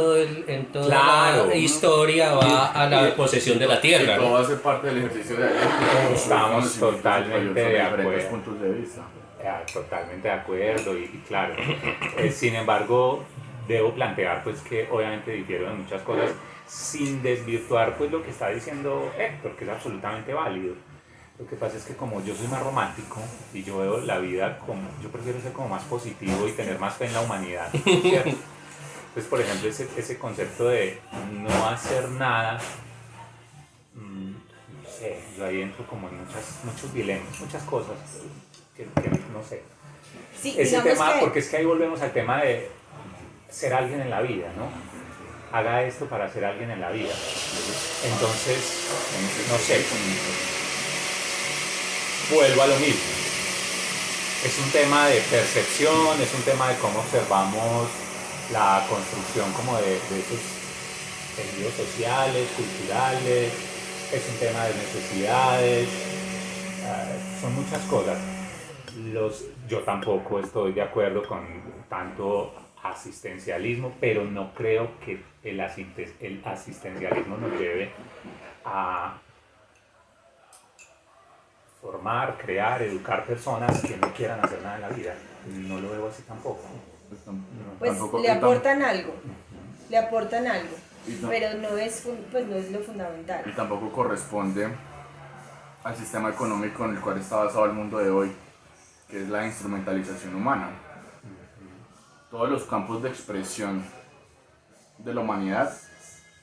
toda Claro. la historia va a la posesión de la tierra, Todo ¿no? hace parte del ejercicio de ayer. Estamos totalmente de diferentes acuerdo. puntos de vista. Totalmente de acuerdo y claro. Sin embargo, debo plantear pues que obviamente difiero de muchas cosas sin desvirtuar pues lo que está diciendo Héctor, que es absolutamente válido. Lo que pasa es que como yo soy más romántico y yo veo la vida como, yo prefiero ser como más positivo y tener más fe en la humanidad, ¿cierto? Entonces, por ejemplo, ese concepto de no hacer nada, no sé, yo ahí entro como en muchos dilemas, muchas cosas que no sé. Sí, Ese digamos tema, que porque es que ahí volvemos al tema de ser alguien en la vida, ¿no? Haga esto para ser alguien en la vida. Entonces, no sé, vuelvo a lo mismo. Es un tema de percepción, es un tema de cómo observamos la construcción como de esos tejidos sociales, culturales, es un tema de necesidades, son muchas cosas. Yo tampoco estoy de acuerdo con tanto asistencialismo, pero no creo que el asistencialismo nos lleve a formar, crear, educar personas que no quieran hacer nada en la vida. No lo veo así tampoco. Pues Tampoco- le aportan algo, Y no- pero no es, pues no es lo fundamental. y tampoco corresponde al sistema económico en el cual está basado el mundo de hoy, que es la instrumentalización humana. Todos los campos de expresión de la humanidad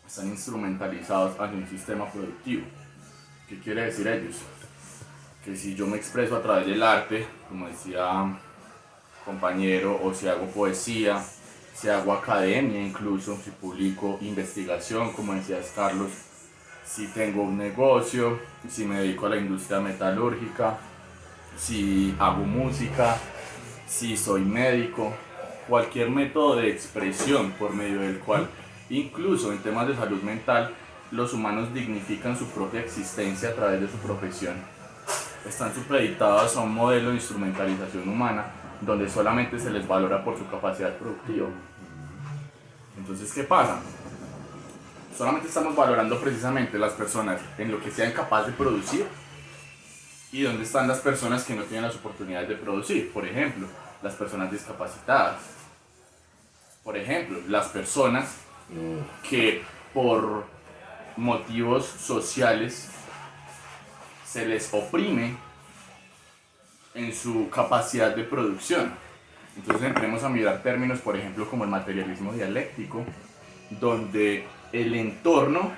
están instrumentalizados hacia un sistema productivo. ¿Qué quiere decir ellos? Que si yo me expreso a través del arte, como decía compañero, o si hago poesía, si hago academia incluso, si publico investigación, como decías Carlos, si tengo un negocio, si me dedico a la industria metalúrgica, si hago música, si soy médico, cualquier método de expresión por medio del cual, incluso en temas de salud mental, los humanos dignifican su propia existencia a través de su profesión, están supeditados a un modelo de instrumentalización humana donde solamente se les valora por su capacidad productiva. Entonces, ¿qué pasa? Solamente estamos valorando precisamente las personas en lo que sean capaces de producir y dónde están las personas que no tienen las oportunidades de producir. Por ejemplo, las personas discapacitadas. Por ejemplo, las personas que por motivos sociales se les oprime en su capacidad de producción. Entonces entremos a mirar términos, por ejemplo, como el materialismo dialéctico, donde el entorno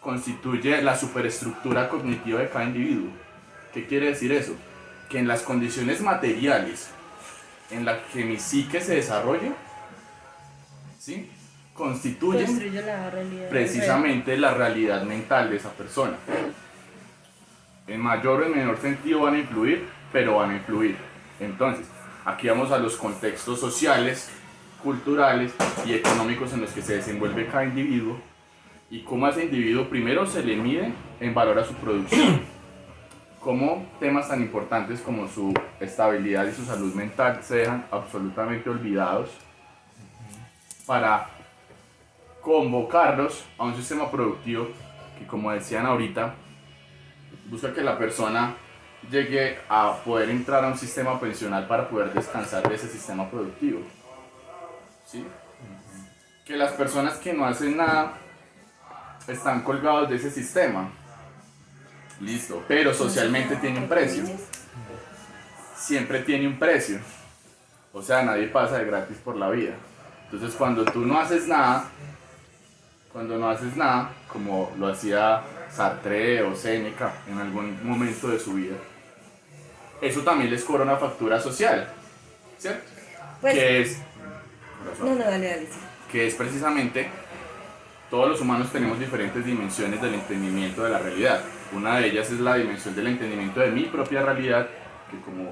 constituye la superestructura cognitiva de cada individuo. ¿Qué quiere decir eso? Que en las condiciones materiales en las que mi psique se desarrolla, ¿sí?, constituyen Construye la realidad. precisamente la realidad mental de esa persona. En mayor o en menor sentido van a influir, pero van a influir. Entonces, aquí vamos a los contextos sociales, culturales y económicos en los que se desenvuelve cada individuo y cómo a ese individuo primero se le mide en valor a su producción, cómo temas tan importantes como su estabilidad y su salud mental se dejan absolutamente olvidados para convocarlos a un sistema productivo que, como decían ahorita, busca que la persona llegue a poder entrar a un sistema pensional para poder descansar de ese sistema productivo. ¿Sí? Que las personas que no hacen nada están colgados de ese sistema. Listo, pero socialmente tiene un precio. Siempre tiene un precio. O sea, nadie pasa de gratis por la vida. Entonces, cuando tú no haces nada, como lo hacía Sartre o Séneca en algún momento de su vida, eso también les cobra una factura social, ¿cierto? Pues, Que es, no, dale, sí. que es precisamente, todos los humanos tenemos diferentes dimensiones del entendimiento de la realidad. Una de ellas es la dimensión del entendimiento de mi propia realidad, que como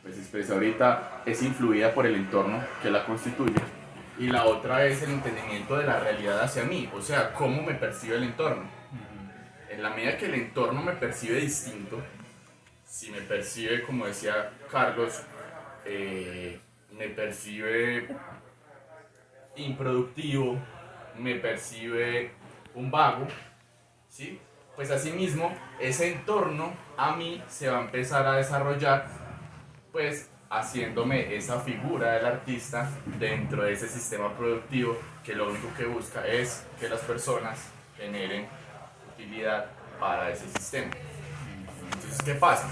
pues expresé ahorita, es influida por el entorno que la constituye. Y la otra es el entendimiento de la realidad hacia mí, o sea, cómo me percibe el entorno. En la medida que el entorno me percibe distinto, si me percibe, como decía Carlos, me percibe improductivo, me percibe un vago, ¿sí?, pues asimismo ese entorno a mí se va a empezar a desarrollar, pues haciéndome esa figura del artista dentro de ese sistema productivo que lo único que busca es que las personas generen utilidad para ese sistema. Entonces, ¿qué pasa?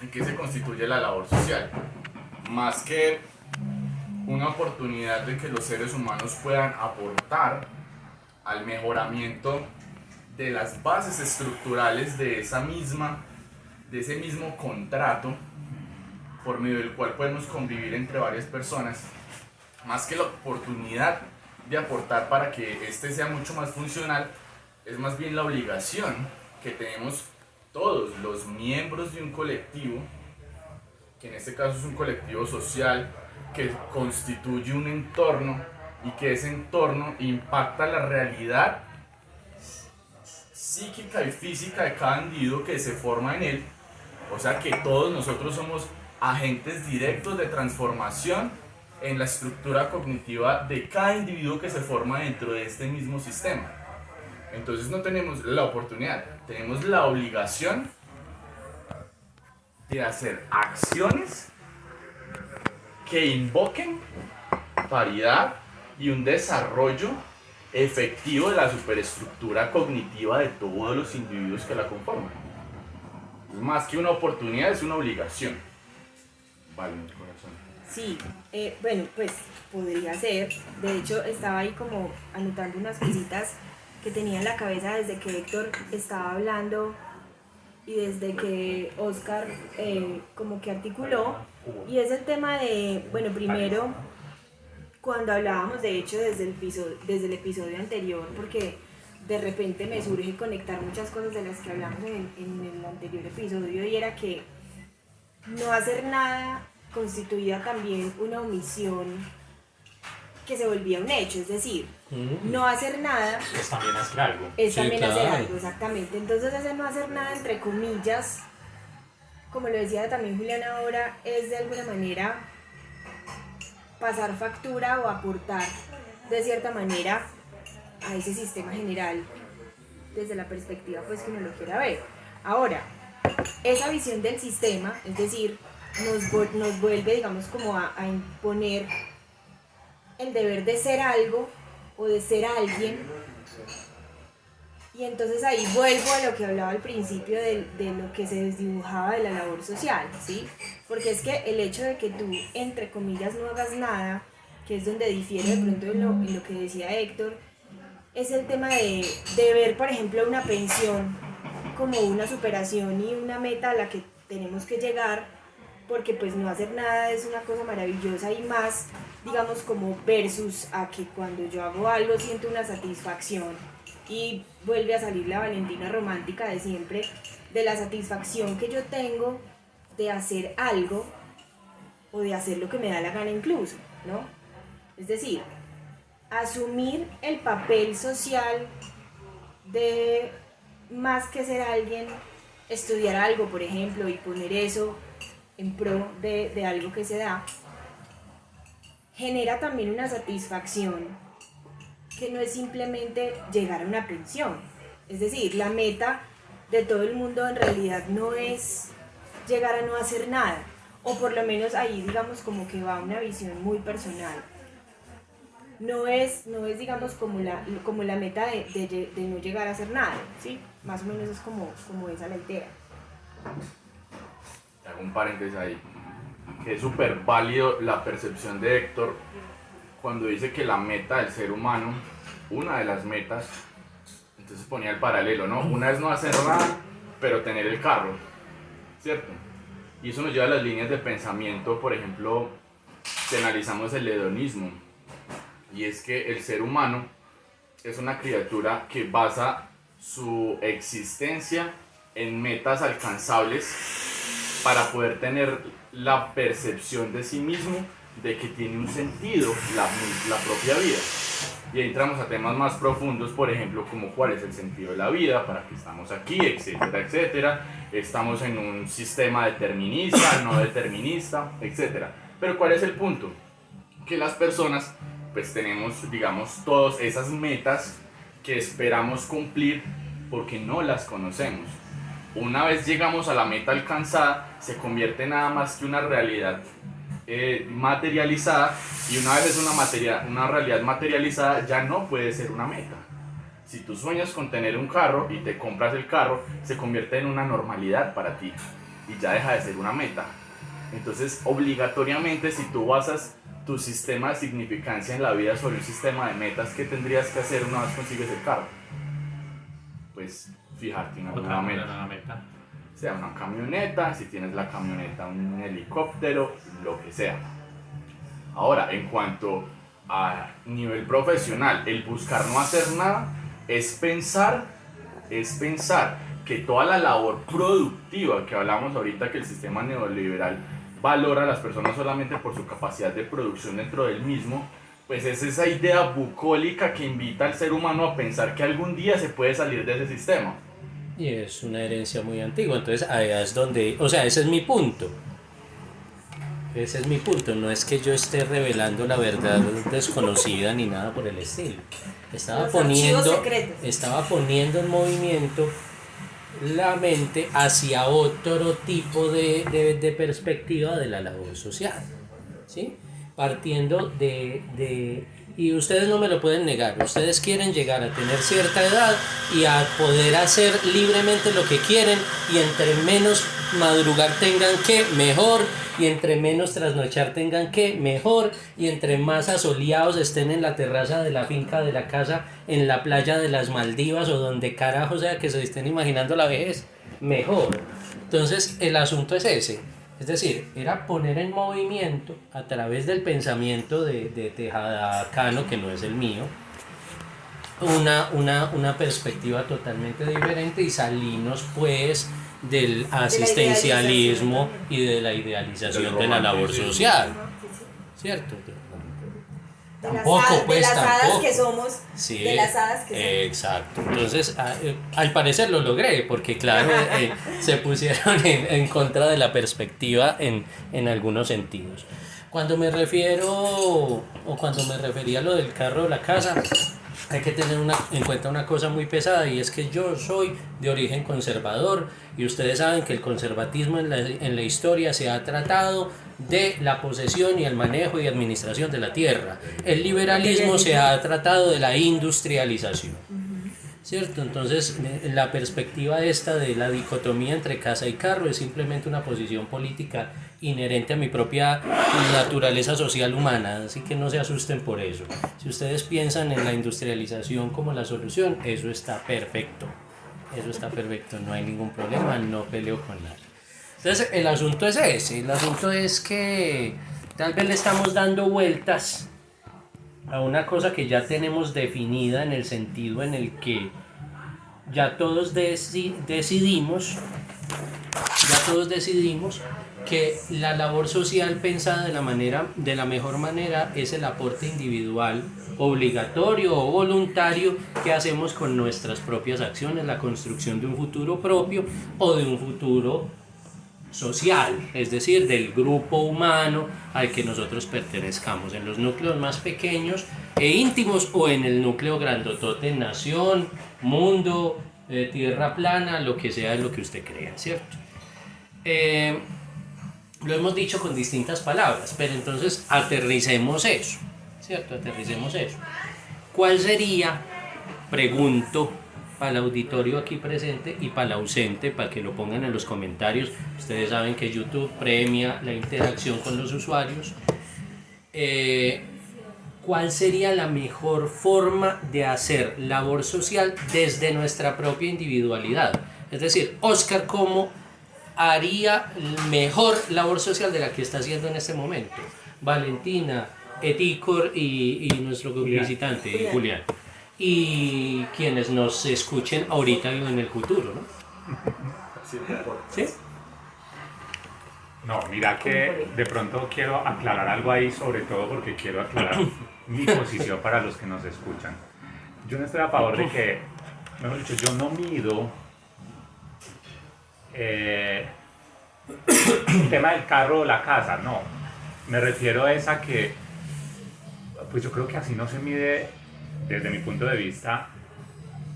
¿En qué se constituye la labor social? Más que una oportunidad de que los seres humanos puedan aportar al mejoramiento de las bases estructurales de ese mismo contrato por medio del cual podemos convivir entre varias personas, más que la oportunidad de aportar para que este sea mucho más funcional, es más bien la obligación que tenemos todos los miembros de un colectivo, que en este caso es un colectivo social, que constituye un entorno y que ese entorno impacta la realidad psíquica y física de cada individuo que se forma en él. O sea que todos nosotros somos agentes directos de transformación en la estructura cognitiva de cada individuo que se forma dentro de este mismo sistema. Entonces no tenemos la oportunidad, tenemos la obligación de hacer acciones que invoquen paridad y un desarrollo efectivo de la superestructura cognitiva de todos los individuos que la conforman. Más que una oportunidad, es una obligación. Vale, mi corazón. Sí, bueno, pues podría ser. De hecho, estaba ahí como anotando unas cositas que tenía en la cabeza desde que Héctor estaba hablando y desde que Oscar como que articuló. Y es el tema de, bueno, primero, cuando hablábamos, de hecho, desde el episodio anterior, porque de repente me surge conectar muchas cosas de las que hablamos en el anterior episodio, y era que no hacer nada constituía también una omisión que se volvía un hecho, es decir, no hacer nada Es también hacer algo. es Sí, también hacer claro. algo, exactamente. Entonces ese no hacer nada entre comillas, como lo decía también Julián ahora, es de alguna manera pasar factura o aportar de cierta manera a ese sistema general desde la perspectiva pues que uno lo quiera ver. Ahora, esa visión del sistema, es decir, nos vuelve, digamos, como a imponer el deber de ser algo o de ser alguien. Y entonces ahí vuelvo a lo que hablaba al principio de lo que se desdibujaba de la labor social, ¿sí? Porque es que el hecho de que tú, entre comillas, no hagas nada, que es donde difiere de pronto en lo que decía Héctor, es el tema de ver, por ejemplo, una pensión como una superación y una meta a la que tenemos que llegar, porque pues no hacer nada es una cosa maravillosa y más, digamos, como versus a que cuando yo hago algo siento una satisfacción. Y vuelve a salir la Valentina romántica de siempre, de la satisfacción que yo tengo de hacer algo o de hacer lo que me da la gana incluso, ¿no? Es decir, asumir el papel social de, más que ser alguien, estudiar algo, por ejemplo, y poner eso en pro de algo que se da, genera también una satisfacción que no es simplemente llegar a una pensión. Es decir, la meta de todo el mundo en realidad no es llegar a no hacer nada, o por lo menos ahí digamos como que va una visión muy personal. No es digamos como la meta de no llegar a hacer nada, ¿sí? Más o menos es como esa la idea. Hago un paréntesis ahí, que es súper válido la percepción de Héctor cuando dice que la meta del ser humano, una de las metas, entonces ponía el paralelo, ¿no? Una es no hacer nada, pero tener el carro, ¿cierto? Y eso nos lleva a las líneas de pensamiento, por ejemplo, si analizamos el hedonismo, y es que el ser humano es una criatura que basa su existencia en metas alcanzables para poder tener la percepción de sí mismo de que tiene un sentido la propia vida. Y ahí entramos a temas más profundos, por ejemplo, como cuál es el sentido de la vida, para qué estamos aquí, etcétera, etcétera. Estamos en un sistema determinista, no determinista, etcétera. Pero ¿cuál es el punto? Que las personas, pues tenemos, digamos, todas esas metas que esperamos cumplir porque no las conocemos. Una vez llegamos a la meta alcanzada, se convierte nada más que una realidad materializada, y una vez es una realidad materializada, ya no puede ser una meta. Si tú sueñas con tener un carro y te compras el carro, se convierte en una normalidad para ti y ya deja de ser una meta. Entonces, obligatoriamente, si tú basas tu sistema de significancia en la vida sobre un sistema de metas, ¿qué tendrías que hacer una vez consigues el carro? Pues fijarte en alguna meta. Sea una camioneta, si tienes la camioneta, un helicóptero, lo que sea. Ahora, en cuanto a nivel profesional, el buscar no hacer nada es pensar que toda la labor productiva que hablamos ahorita, que el sistema neoliberal valora a las personas solamente por su capacidad de producción dentro del mismo, pues es esa idea bucólica que invita al ser humano a pensar que algún día se puede salir de ese sistema. Y es una herencia muy antigua, entonces allá es donde, o sea, ese es mi punto. ese es mi punto, no es que yo esté revelando la verdad desconocida ni nada por el estilo. Estaba Los archivos poniendo, secretos. estaba poniendo en movimiento la mente hacia otro tipo de perspectiva de la labor social, ¿sí? Partiendo y ustedes no me lo pueden negar, ustedes quieren llegar a tener cierta edad y a poder hacer libremente lo que quieren, y entre menos madrugar tengan que, mejor, y entre menos trasnochar tengan que, mejor, y entre más asoleados estén en la terraza de la finca, de la casa, en la playa de las Maldivas o donde carajo sea que se estén imaginando la vejez, mejor. Entonces el asunto es ese, es decir, era poner en movimiento a través del pensamiento de Tejada Cano, que no es el mío, una perspectiva totalmente diferente, y salirnos pues del asistencialismo y de la idealización de la labor social, ¿cierto? Tampoco, pues, de las hadas tampoco. que somos, Sí, de las hadas que somos. exacto. Entonces, al parecer lo logré, porque claro, se pusieron en contra de la perspectiva en algunos sentidos. Cuando me refería a lo del carro o la casa, hay que tener en cuenta una cosa muy pesada, y es que yo soy de origen conservador, y ustedes saben que el conservatismo en la historia se ha tratado de la posesión y el manejo y administración de la tierra. El liberalismo se ha tratado de la industrialización, ¿cierto? Entonces, la perspectiva esta de la dicotomía entre casa y carro es simplemente una posición política inherente a mi propia naturaleza social humana, así que no se asusten por eso. Si ustedes piensan en la industrialización como la solución, eso está perfecto, no hay ningún problema, no peleo con nada. Entonces el asunto es ese, el asunto es que tal vez le estamos dando vueltas a una cosa que ya tenemos definida, en el sentido en el que ya todos decidimos que la labor social pensada de la mejor manera es el aporte individual, obligatorio o voluntario, que hacemos con nuestras propias acciones, la construcción de un futuro propio o de un futuro social, es decir, del grupo humano al que nosotros pertenezcamos, en los núcleos más pequeños e íntimos, o en el núcleo grandotote, nación, mundo, tierra plana, lo que sea de lo que usted crea, ¿cierto? Lo hemos dicho con distintas palabras, pero entonces aterricemos eso, ¿cierto? Aterricemos eso. ¿Cuál sería, pregunto, para el auditorio aquí presente y para el ausente, para que lo pongan en los comentarios? Ustedes saben que YouTube premia la interacción con los usuarios. ¿Cuál sería la mejor forma de hacer labor social desde nuestra propia individualidad? Es decir, Oscar, ¿cómo haría mejor labor social de la que está haciendo en este momento? Valentina, Eticor y nuestro visitante, Julián. Y quienes nos escuchen ahorita y en el futuro, ¿no? ¿Sí? No, mira que de pronto quiero aclarar algo ahí, sobre todo porque quiero aclarar mi posición para los que nos escuchan. Yo no estoy a favor de que, mejor dicho, yo no mido el tema del carro o la casa, no. Me refiero a esa que, pues yo creo que así no se mide, desde mi punto de vista,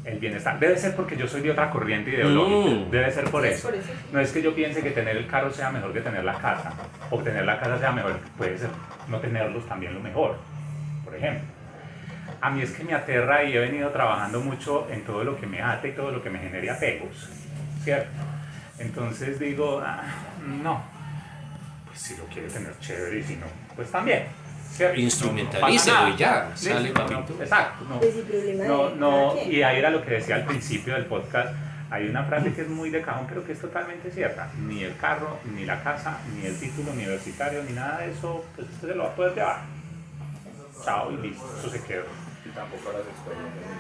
el bienestar. Debe ser porque yo soy de otra corriente ideológica, debe ser por eso. No es que yo piense que tener el carro sea mejor que tener la casa, o tener la casa sea mejor, puede ser no tenerlos también lo mejor, por ejemplo. A mí es que me aterra, y he venido trabajando mucho en todo lo que me ate y todo lo que me genere apegos, ¿cierto? Entonces digo, no, pues si lo quiere tener chévere, y si no, pues también, ¿cierto? Instrumentalícelo y ya, sale papito. Exacto, no, y ahí era lo que decía al principio del podcast. Hay una frase que es muy de cajón, pero que es totalmente cierta: ni el carro, ni la casa, ni el título universitario, ni nada de eso, pues usted se lo va a poder llevar. Chao, y listo, eso se quedó. Y tampoco las experiencias.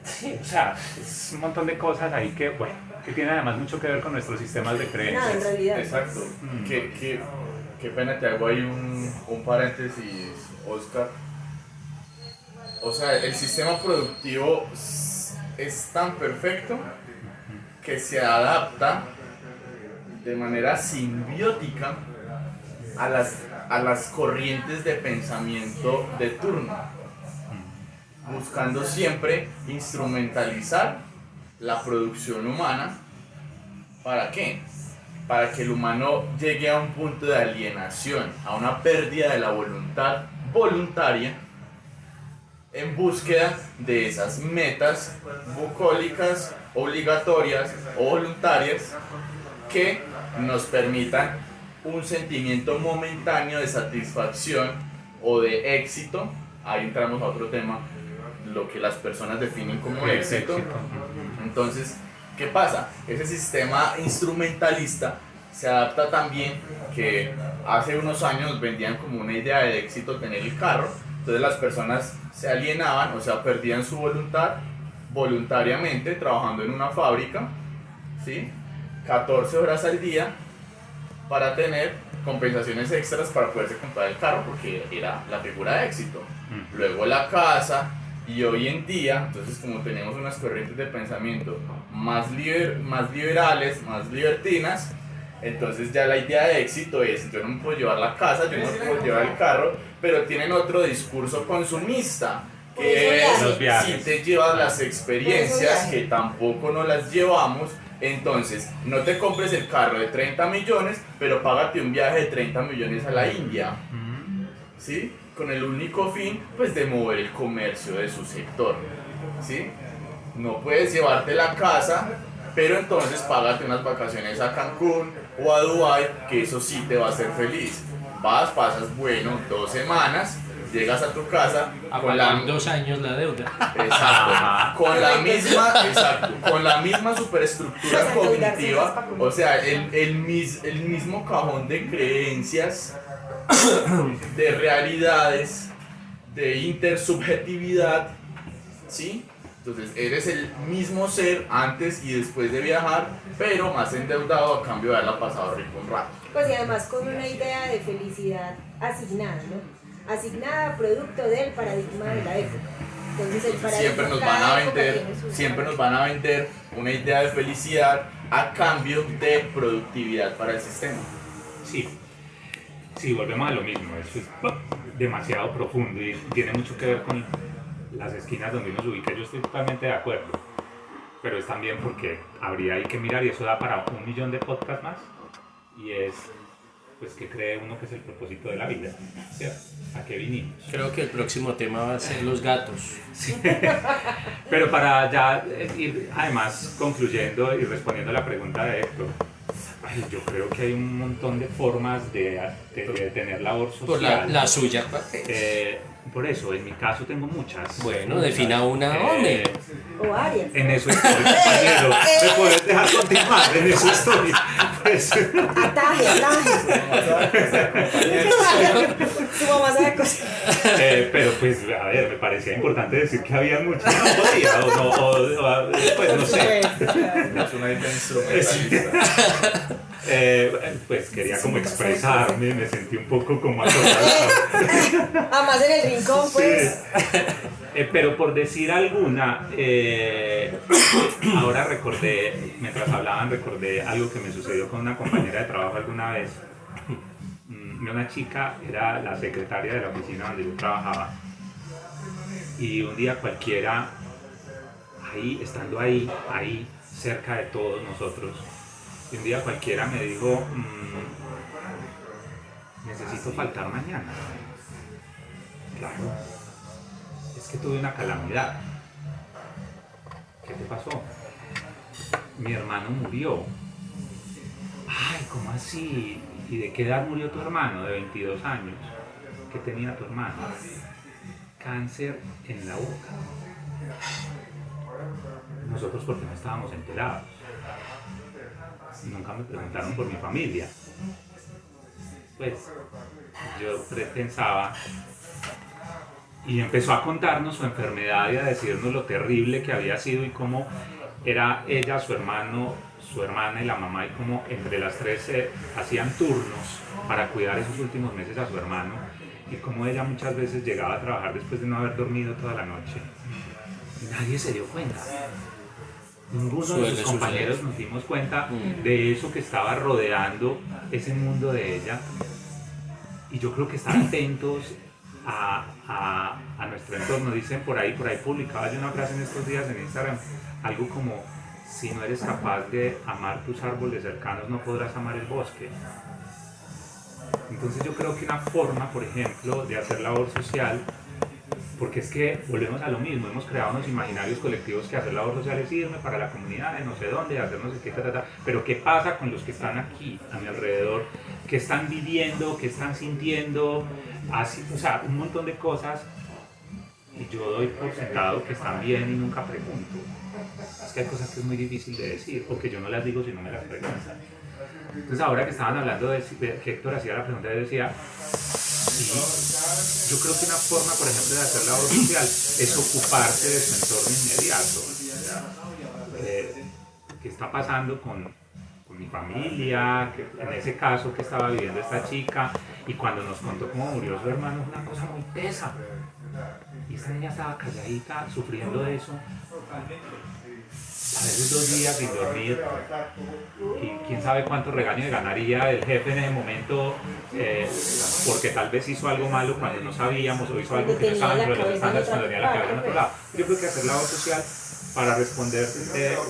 Sí, o sea, es un montón de cosas ahí que, bueno, que tiene además mucho que ver con nuestros sistemas de creencias. No, en realidad. Exacto. Qué pena, te hago ahí un paréntesis, Oscar. O sea, el sistema productivo es tan perfecto que se adapta de manera simbiótica a las corrientes de pensamiento de turno, buscando siempre instrumentalizar la producción humana. ¿Para qué? Para que el humano llegue a un punto de alienación, a una pérdida de la voluntad voluntaria, en búsqueda de esas metas bucólicas, obligatorias o voluntarias que nos permitan un sentimiento momentáneo de satisfacción o de éxito. Ahí entramos a otro tema, lo que las personas definen como éxito. Entonces, ¿qué pasa? Ese sistema instrumentalista se adapta también, que hace unos años vendían como una idea de éxito tener el carro. Entonces las personas se alienaban, o sea, perdían su voluntad voluntariamente trabajando en una fábrica, ¿sí? 14 horas al día para tener compensaciones extras para poderse comprar el carro, porque era la figura de éxito. Luego la casa, y hoy en día, entonces, como tenemos unas corrientes de pensamiento más liberales, más libertinas, entonces ya la idea de éxito es: yo no me puedo llevar la casa, yo no me puedo llevar el carro, pero tienen otro discurso consumista, que es: los viajes. si te llevas las experiencias, que tampoco no las llevamos, entonces no te compres el carro de 30 millones, pero págate un viaje de 30 millones a la India, ¿sí? Con el único fin, pues, de mover el comercio de su sector, ¿sí? No puedes llevarte la casa, pero entonces págate unas vacaciones a Cancún o a Dubái, que eso sí te va a hacer feliz. Vas, pasas, bueno, 2 semanas, llegas a tu casa con la 2 años la deuda. Exacto, con la misma superestructura cognitiva, o sea, el mismo cajón de creencias, de realidades, de intersubjetividad, ¿sí? Entonces eres el mismo ser antes y después de viajar, pero más endeudado a cambio de haberla pasado rico un rato. Pues y además con una idea de felicidad asignada, ¿no? Asignada producto del paradigma de la época. Entonces el paradigma siempre nos van a vender una idea de felicidad a cambio de productividad para el sistema. Sí, volvemos a lo mismo. Eso es demasiado profundo y tiene mucho que ver con las esquinas donde uno se ubica. Yo estoy totalmente de acuerdo, pero es también porque habría ahí que mirar, y eso da para 1 millón de podcasts más, y es, pues, ¿qué cree uno que es el propósito de la vida? ¿Cierto? ¿A qué vinimos? Creo que el próximo tema va a ser los gatos. Sí. Pero para ya ir además concluyendo y respondiendo a la pregunta de Héctor, yo creo que hay un montón de formas de tener labor social. Por la suya. Por eso, en mi caso tengo muchas. Bueno, defina una, hombre. O varias. En eso estoy, compañero. ¿Me puedes dejar continuar? En eso estoy. Pues. Ataje. Su mamá sabe cosas. Pero pues, a ver, me parecía importante decir que había muchas. No podía, pues no sé. Es una idea instrumentalista. Pues quería como expresarme, me sentí un poco como atorado. Además en el rincón, pues. Sí. Pero por decir alguna, ahora recordé, mientras hablaban, recordé algo que me sucedió con una compañera de trabajo alguna vez. Una chica era la secretaria de la oficina donde yo trabajaba, y un día cualquiera, estando ahí cerca de todos nosotros, y un día cualquiera me dijo: necesito faltar mañana. Claro, es que tuve una calamidad. ¿Qué te pasó? Mi hermano murió. Ay, ¿cómo así? ¿Y de qué edad murió tu hermano? De 22 años. ¿Qué tenía tu hermano? Cáncer en la boca. Nosotros, porque no estábamos enterados. Nunca me preguntaron por mi familia. Pues yo pensaba, y empezó a contarnos su enfermedad y a decirnos lo terrible que había sido, y cómo era ella, su hermano, su hermana y la mamá, y cómo entre las tres hacían turnos para cuidar esos últimos meses a su hermano, y cómo ella muchas veces llegaba a trabajar después de no haber dormido toda la noche. Y nadie se dio cuenta. Ninguno de sus compañeros nos dimos cuenta de eso que estaba rodeando ese mundo de ella. y yo creo que están atentos a nuestro entorno. Dicen por ahí publicaba yo una frase en estos días en Instagram, algo como: si no eres capaz de amar tus árboles cercanos, no podrás amar el bosque. Entonces yo creo que una forma, por ejemplo, de hacer labor social, porque es que volvemos a lo mismo, hemos creado unos imaginarios colectivos que hacer labor social es irme para la comunidad de no sé dónde, hacer no sé qué, pero ¿qué pasa con los que están aquí, a mi alrededor, que están viviendo, que están sintiendo, así, o sea, un montón de cosas, y yo doy por sentado que están bien y nunca pregunto? Es que hay cosas que es muy difícil de decir, o que yo no las digo si no me las preguntan. Entonces ahora que estaban hablando de que Héctor hacía la pregunta, yo decía, sí, yo creo que una forma, por ejemplo, de hacer labor social es ocuparse de su entorno inmediato. ¿Qué está pasando con mi familia? Que en ese caso que estaba viviendo esta chica, y cuando nos contó cómo murió su hermano, es una cosa muy pesa. Y esta niña estaba calladita, sufriendo de eso. A veces 2 días sin dormir, y quién sabe cuánto regaño le ganaría el jefe en ese momento, porque tal vez hizo algo malo cuando no sabíamos, o hizo algo que no estaba dentro de los estándares cuando tenía la cabeza en otro lado. Yo creo que hacer labor social, para responder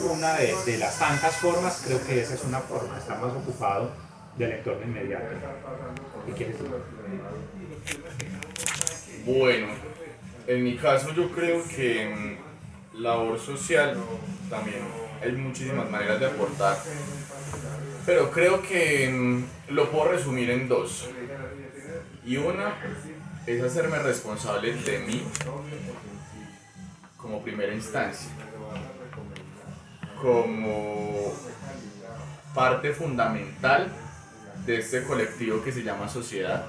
una de las tantas formas, creo que esa es una forma, estar más ocupado del entorno inmediato. ¿Qué quieres decir? Bueno, en mi caso yo creo que labor social también hay muchísimas maneras de aportar, pero creo que lo puedo resumir en 2. Y una es hacerme responsable de mí como primera instancia, como parte fundamental de este colectivo que se llama sociedad,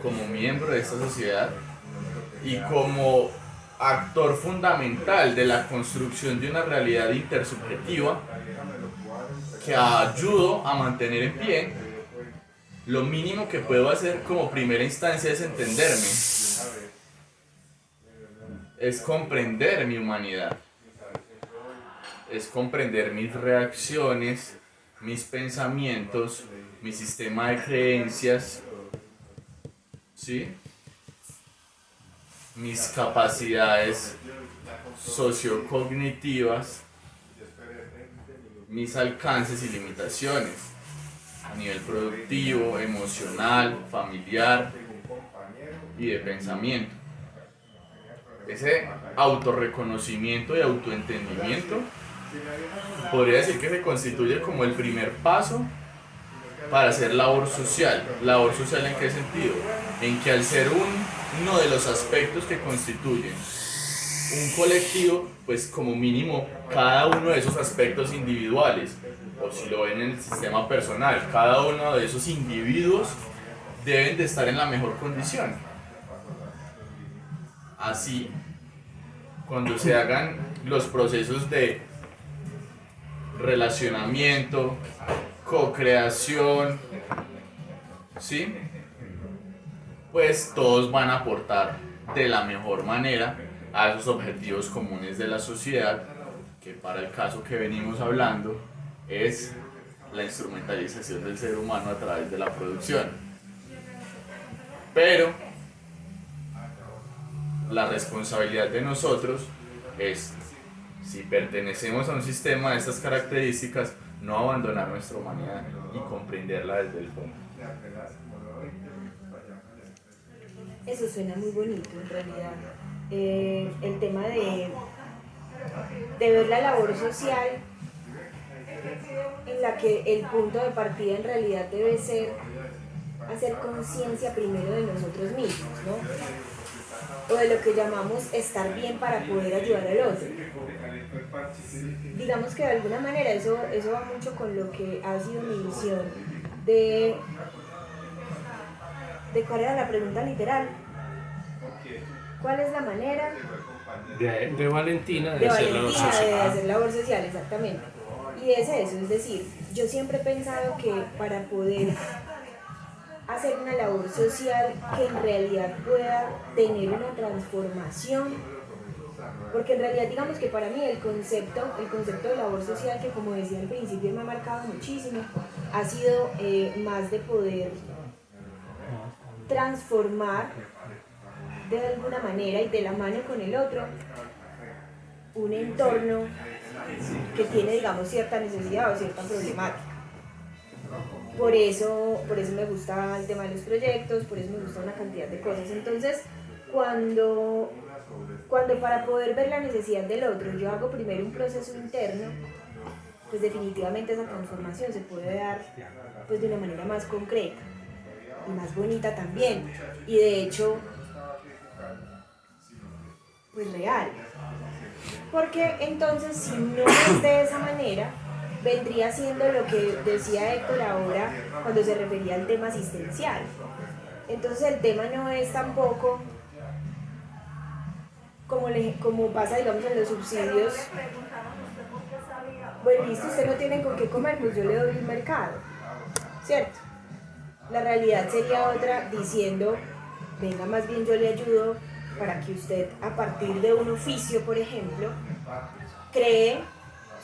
como miembro de esta sociedad y como actor fundamental de la construcción de una realidad intersubjetiva que ayudo a mantener en pie. Lo mínimo que puedo hacer como primera instancia es entenderme, es comprender mi humanidad, es comprender mis reacciones, mis pensamientos, mi sistema de creencias, ¿sí? Mis capacidades sociocognitivas, mis alcances y limitaciones a nivel productivo, emocional, familiar y de pensamiento. Ese autorreconocimiento y autoentendimiento podría decir que se constituye como el primer paso para hacer labor social. ¿Labor social en qué sentido? En que al ser uno de los aspectos que constituyen un colectivo, pues como mínimo cada uno de esos aspectos individuales, o si lo ven en el sistema personal, cada uno de esos individuos deben de estar en la mejor condición. Así, cuando se hagan los procesos de relacionamiento, co-creación, ¿sí? Pues todos van a aportar de la mejor manera a esos objetivos comunes de la sociedad, que para el caso que venimos hablando es la instrumentalización del ser humano a través de la producción. Pero la responsabilidad de nosotros es, si pertenecemos a un sistema de estas características, no abandonar nuestra humanidad y comprenderla desde el fondo. Eso suena muy bonito en realidad. El tema de ver la labor social en la que el punto de partida en realidad debe ser hacer conciencia primero de nosotros mismos, ¿no? O de lo que llamamos estar bien para poder ayudar al otro. Digamos que de alguna manera eso va mucho con lo que ha sido mi visión de cuál era la pregunta literal. ¿Cuál es la manera De Valentina de hacer labor social? hacer labor social? Exactamente. Y es eso, es decir, yo siempre he pensado que para poder hacer una labor social que en realidad pueda tener una transformación, porque en realidad digamos que para mí el concepto de labor social, que como decía al principio me ha marcado muchísimo, ha sido más de poder transformar de alguna manera y de la mano con el otro un entorno que tiene, digamos, cierta necesidad o cierta problemática. Por eso me gusta el tema de los proyectos, por eso me gusta una cantidad de cosas. Entonces, cuando para poder ver la necesidad del otro yo hago primero un proceso interno, pues definitivamente esa transformación se puede dar pues de una manera más concreta y más bonita también, y de hecho pues real, porque entonces si no es de esa manera vendría siendo lo que decía Héctor ahora cuando se refería al tema asistencial. Entonces el tema no es tampoco como pasa, digamos, en los subsidios. Bueno, listo, usted no tiene con qué comer, pues yo le doy un mercado, ¿cierto? La realidad sería otra, diciendo, venga, más bien yo le ayudo para que usted, a partir de un oficio, por ejemplo, cree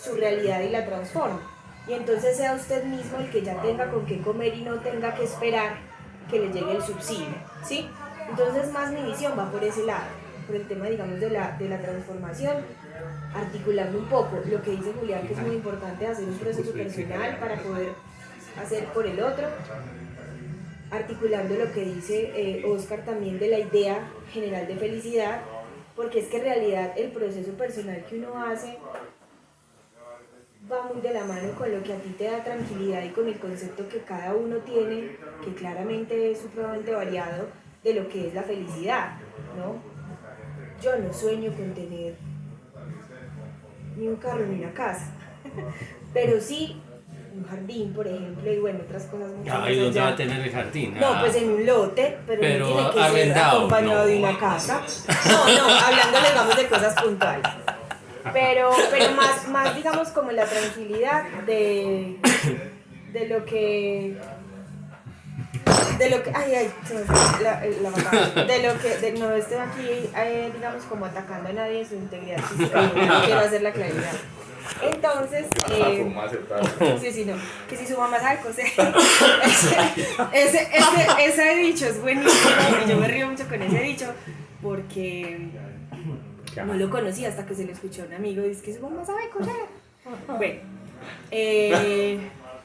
su realidad y la transforme. Y entonces sea usted mismo el que ya tenga con qué comer y no tenga que esperar que le llegue el subsidio, ¿sí? Entonces más mi visión va por ese lado, por el tema, digamos, de la transformación, articulando un poco lo que dice Julián, que es muy importante, hacer un proceso personal para poder hacer por el otro, articulando lo que dice Oscar también de la idea general de felicidad, porque es que en realidad el proceso personal que uno hace va muy de la mano con lo que a ti te da tranquilidad y con el concepto que cada uno tiene, que claramente es supremamente variado, de lo que es la felicidad, ¿no? Yo no sueño con tener ni un carro ni una casa, pero sí un jardín, por ejemplo, y bueno, otras cosas mucho más ¿Y dónde allá. va a tener el jardín? No, pues en un lote, pero no tiene que ser arrendado, acompañado de una casa. No, hablando, digamos, de cosas puntuales. Pero más digamos como la tranquilidad de lo que ay, se me fue la batalla. No estoy aquí, digamos, como atacando a nadie en su integridad física, no quiero hacer la claridad. Entonces, sí, no, que si su mamá sabe coser, ese dicho es buenísimo, y yo me río mucho con ese dicho, porque no lo conocía hasta que se lo escuchó a un amigo, y es que su mamá sabe coser. Bueno,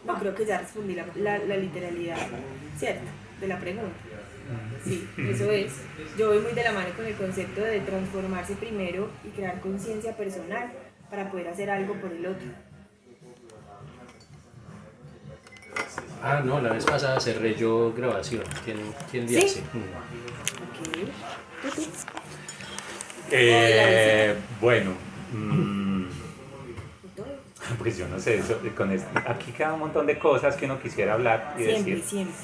no creo que ya respondí la literalidad, ¿cierto? De la pregunta. Sí, eso es. Yo voy muy de la mano con el concepto de transformarse primero y crear conciencia personal para poder hacer algo por el otro. Ah, no, la vez pasada cerré yo grabación. ¿Quién le ¿Sí? hace? Ok. ¿Tú? Bueno, pues yo no sé, aquí queda un montón de cosas que uno quisiera hablar y decir. Siempre.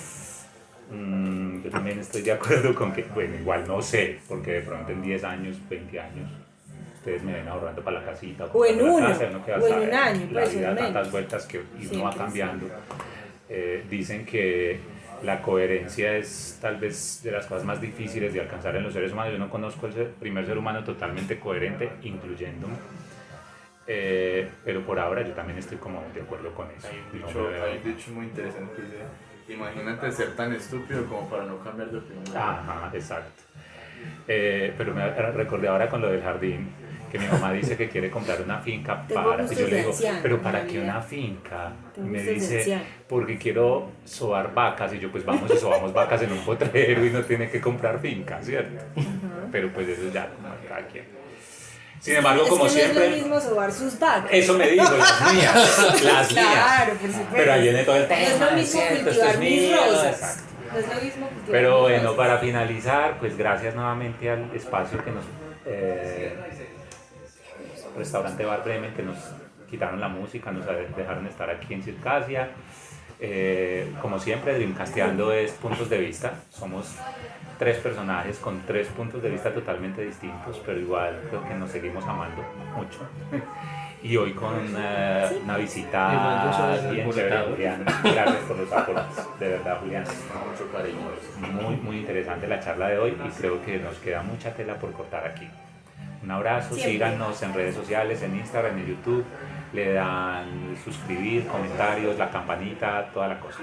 Yo también estoy de acuerdo con que, bueno, igual no sé, porque de pronto en 10 años, 20 años, ustedes me ven ahorrando para la casita o en para uno, la casa, uno que va a o en saber, un año, la pues, vida da obviamente. tantas vueltas que y uno va Siempre, cambiando. Dicen que la coherencia es tal vez de las cosas más difíciles de alcanzar en los seres humanos. Yo no conozco el primer ser humano totalmente coherente, incluyéndome. Pero por ahora yo también estoy como de acuerdo con eso. Hay un dicho muy interesante que dice: imagínate ser tan estúpido como para no cambiar de opinión. Ajá, exacto. Pero me recordé ahora con lo del jardín, que mi mamá dice que quiere comprar una finca para... Y yo le digo, pero ¿para qué una finca? Y me dice, porque quiero sobar vacas. Y yo, pues vamos y sobamos vacas en un potrero y no tiene que comprar finca, ¿cierto? Pero pues eso ya, como cada quien. Sin embargo, como siempre... No es lo mismo sobar sus vacas. Eso me dijo, las mías. Claro, por supuesto. Pero ahí viene todo el tema. No es lo mismo ¿cierto? cultivar Esto es mis mío, rosas. exacto. No es lo mismo cultivar Pero mis bueno, rosas. para finalizar, pues gracias nuevamente al espacio que nos... Restaurante Bar Bremen, que nos quitaron la música, nos dejaron estar aquí en Circasia. Como siempre, Dreamcasteando es puntos de vista. Somos 3 personajes con 3 puntos de vista totalmente distintos, pero igual creo que nos seguimos amando mucho. Y hoy con una visita bien chévere, Julián. Gracias por los aportes, de verdad, Julián. Mucho cariño. Muy, muy interesante la charla de hoy y creo que nos queda mucha tela por cortar aquí. Un abrazo, Siempre. síganos en redes sociales, en Instagram, en YouTube, le dan suscribir, comentarios, la campanita, toda la cosa.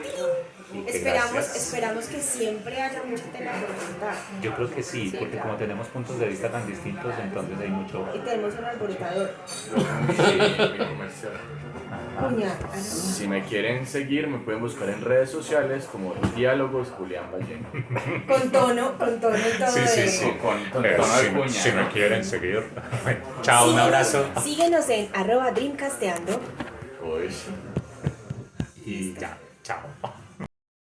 Y que Esperamos, gracias. esperamos que siempre haya mucha tela por contar. Yo creo que sí, Sí, porque claro. como tenemos puntos de vista tan distintos, entonces hay mucho... Y tenemos un alborotador. Mi comercial. Cuña. Si me quieren seguir, me pueden buscar en redes sociales como Diálogos Julián Ballén. Con tono y todo Sí, sí, de... sí. Con Pero tono de si, cuña, si ¿no? me quieren seguir. Bueno, chao, un abrazo. Síguenos en @dreamcasteando. Pues. Y ya, chao.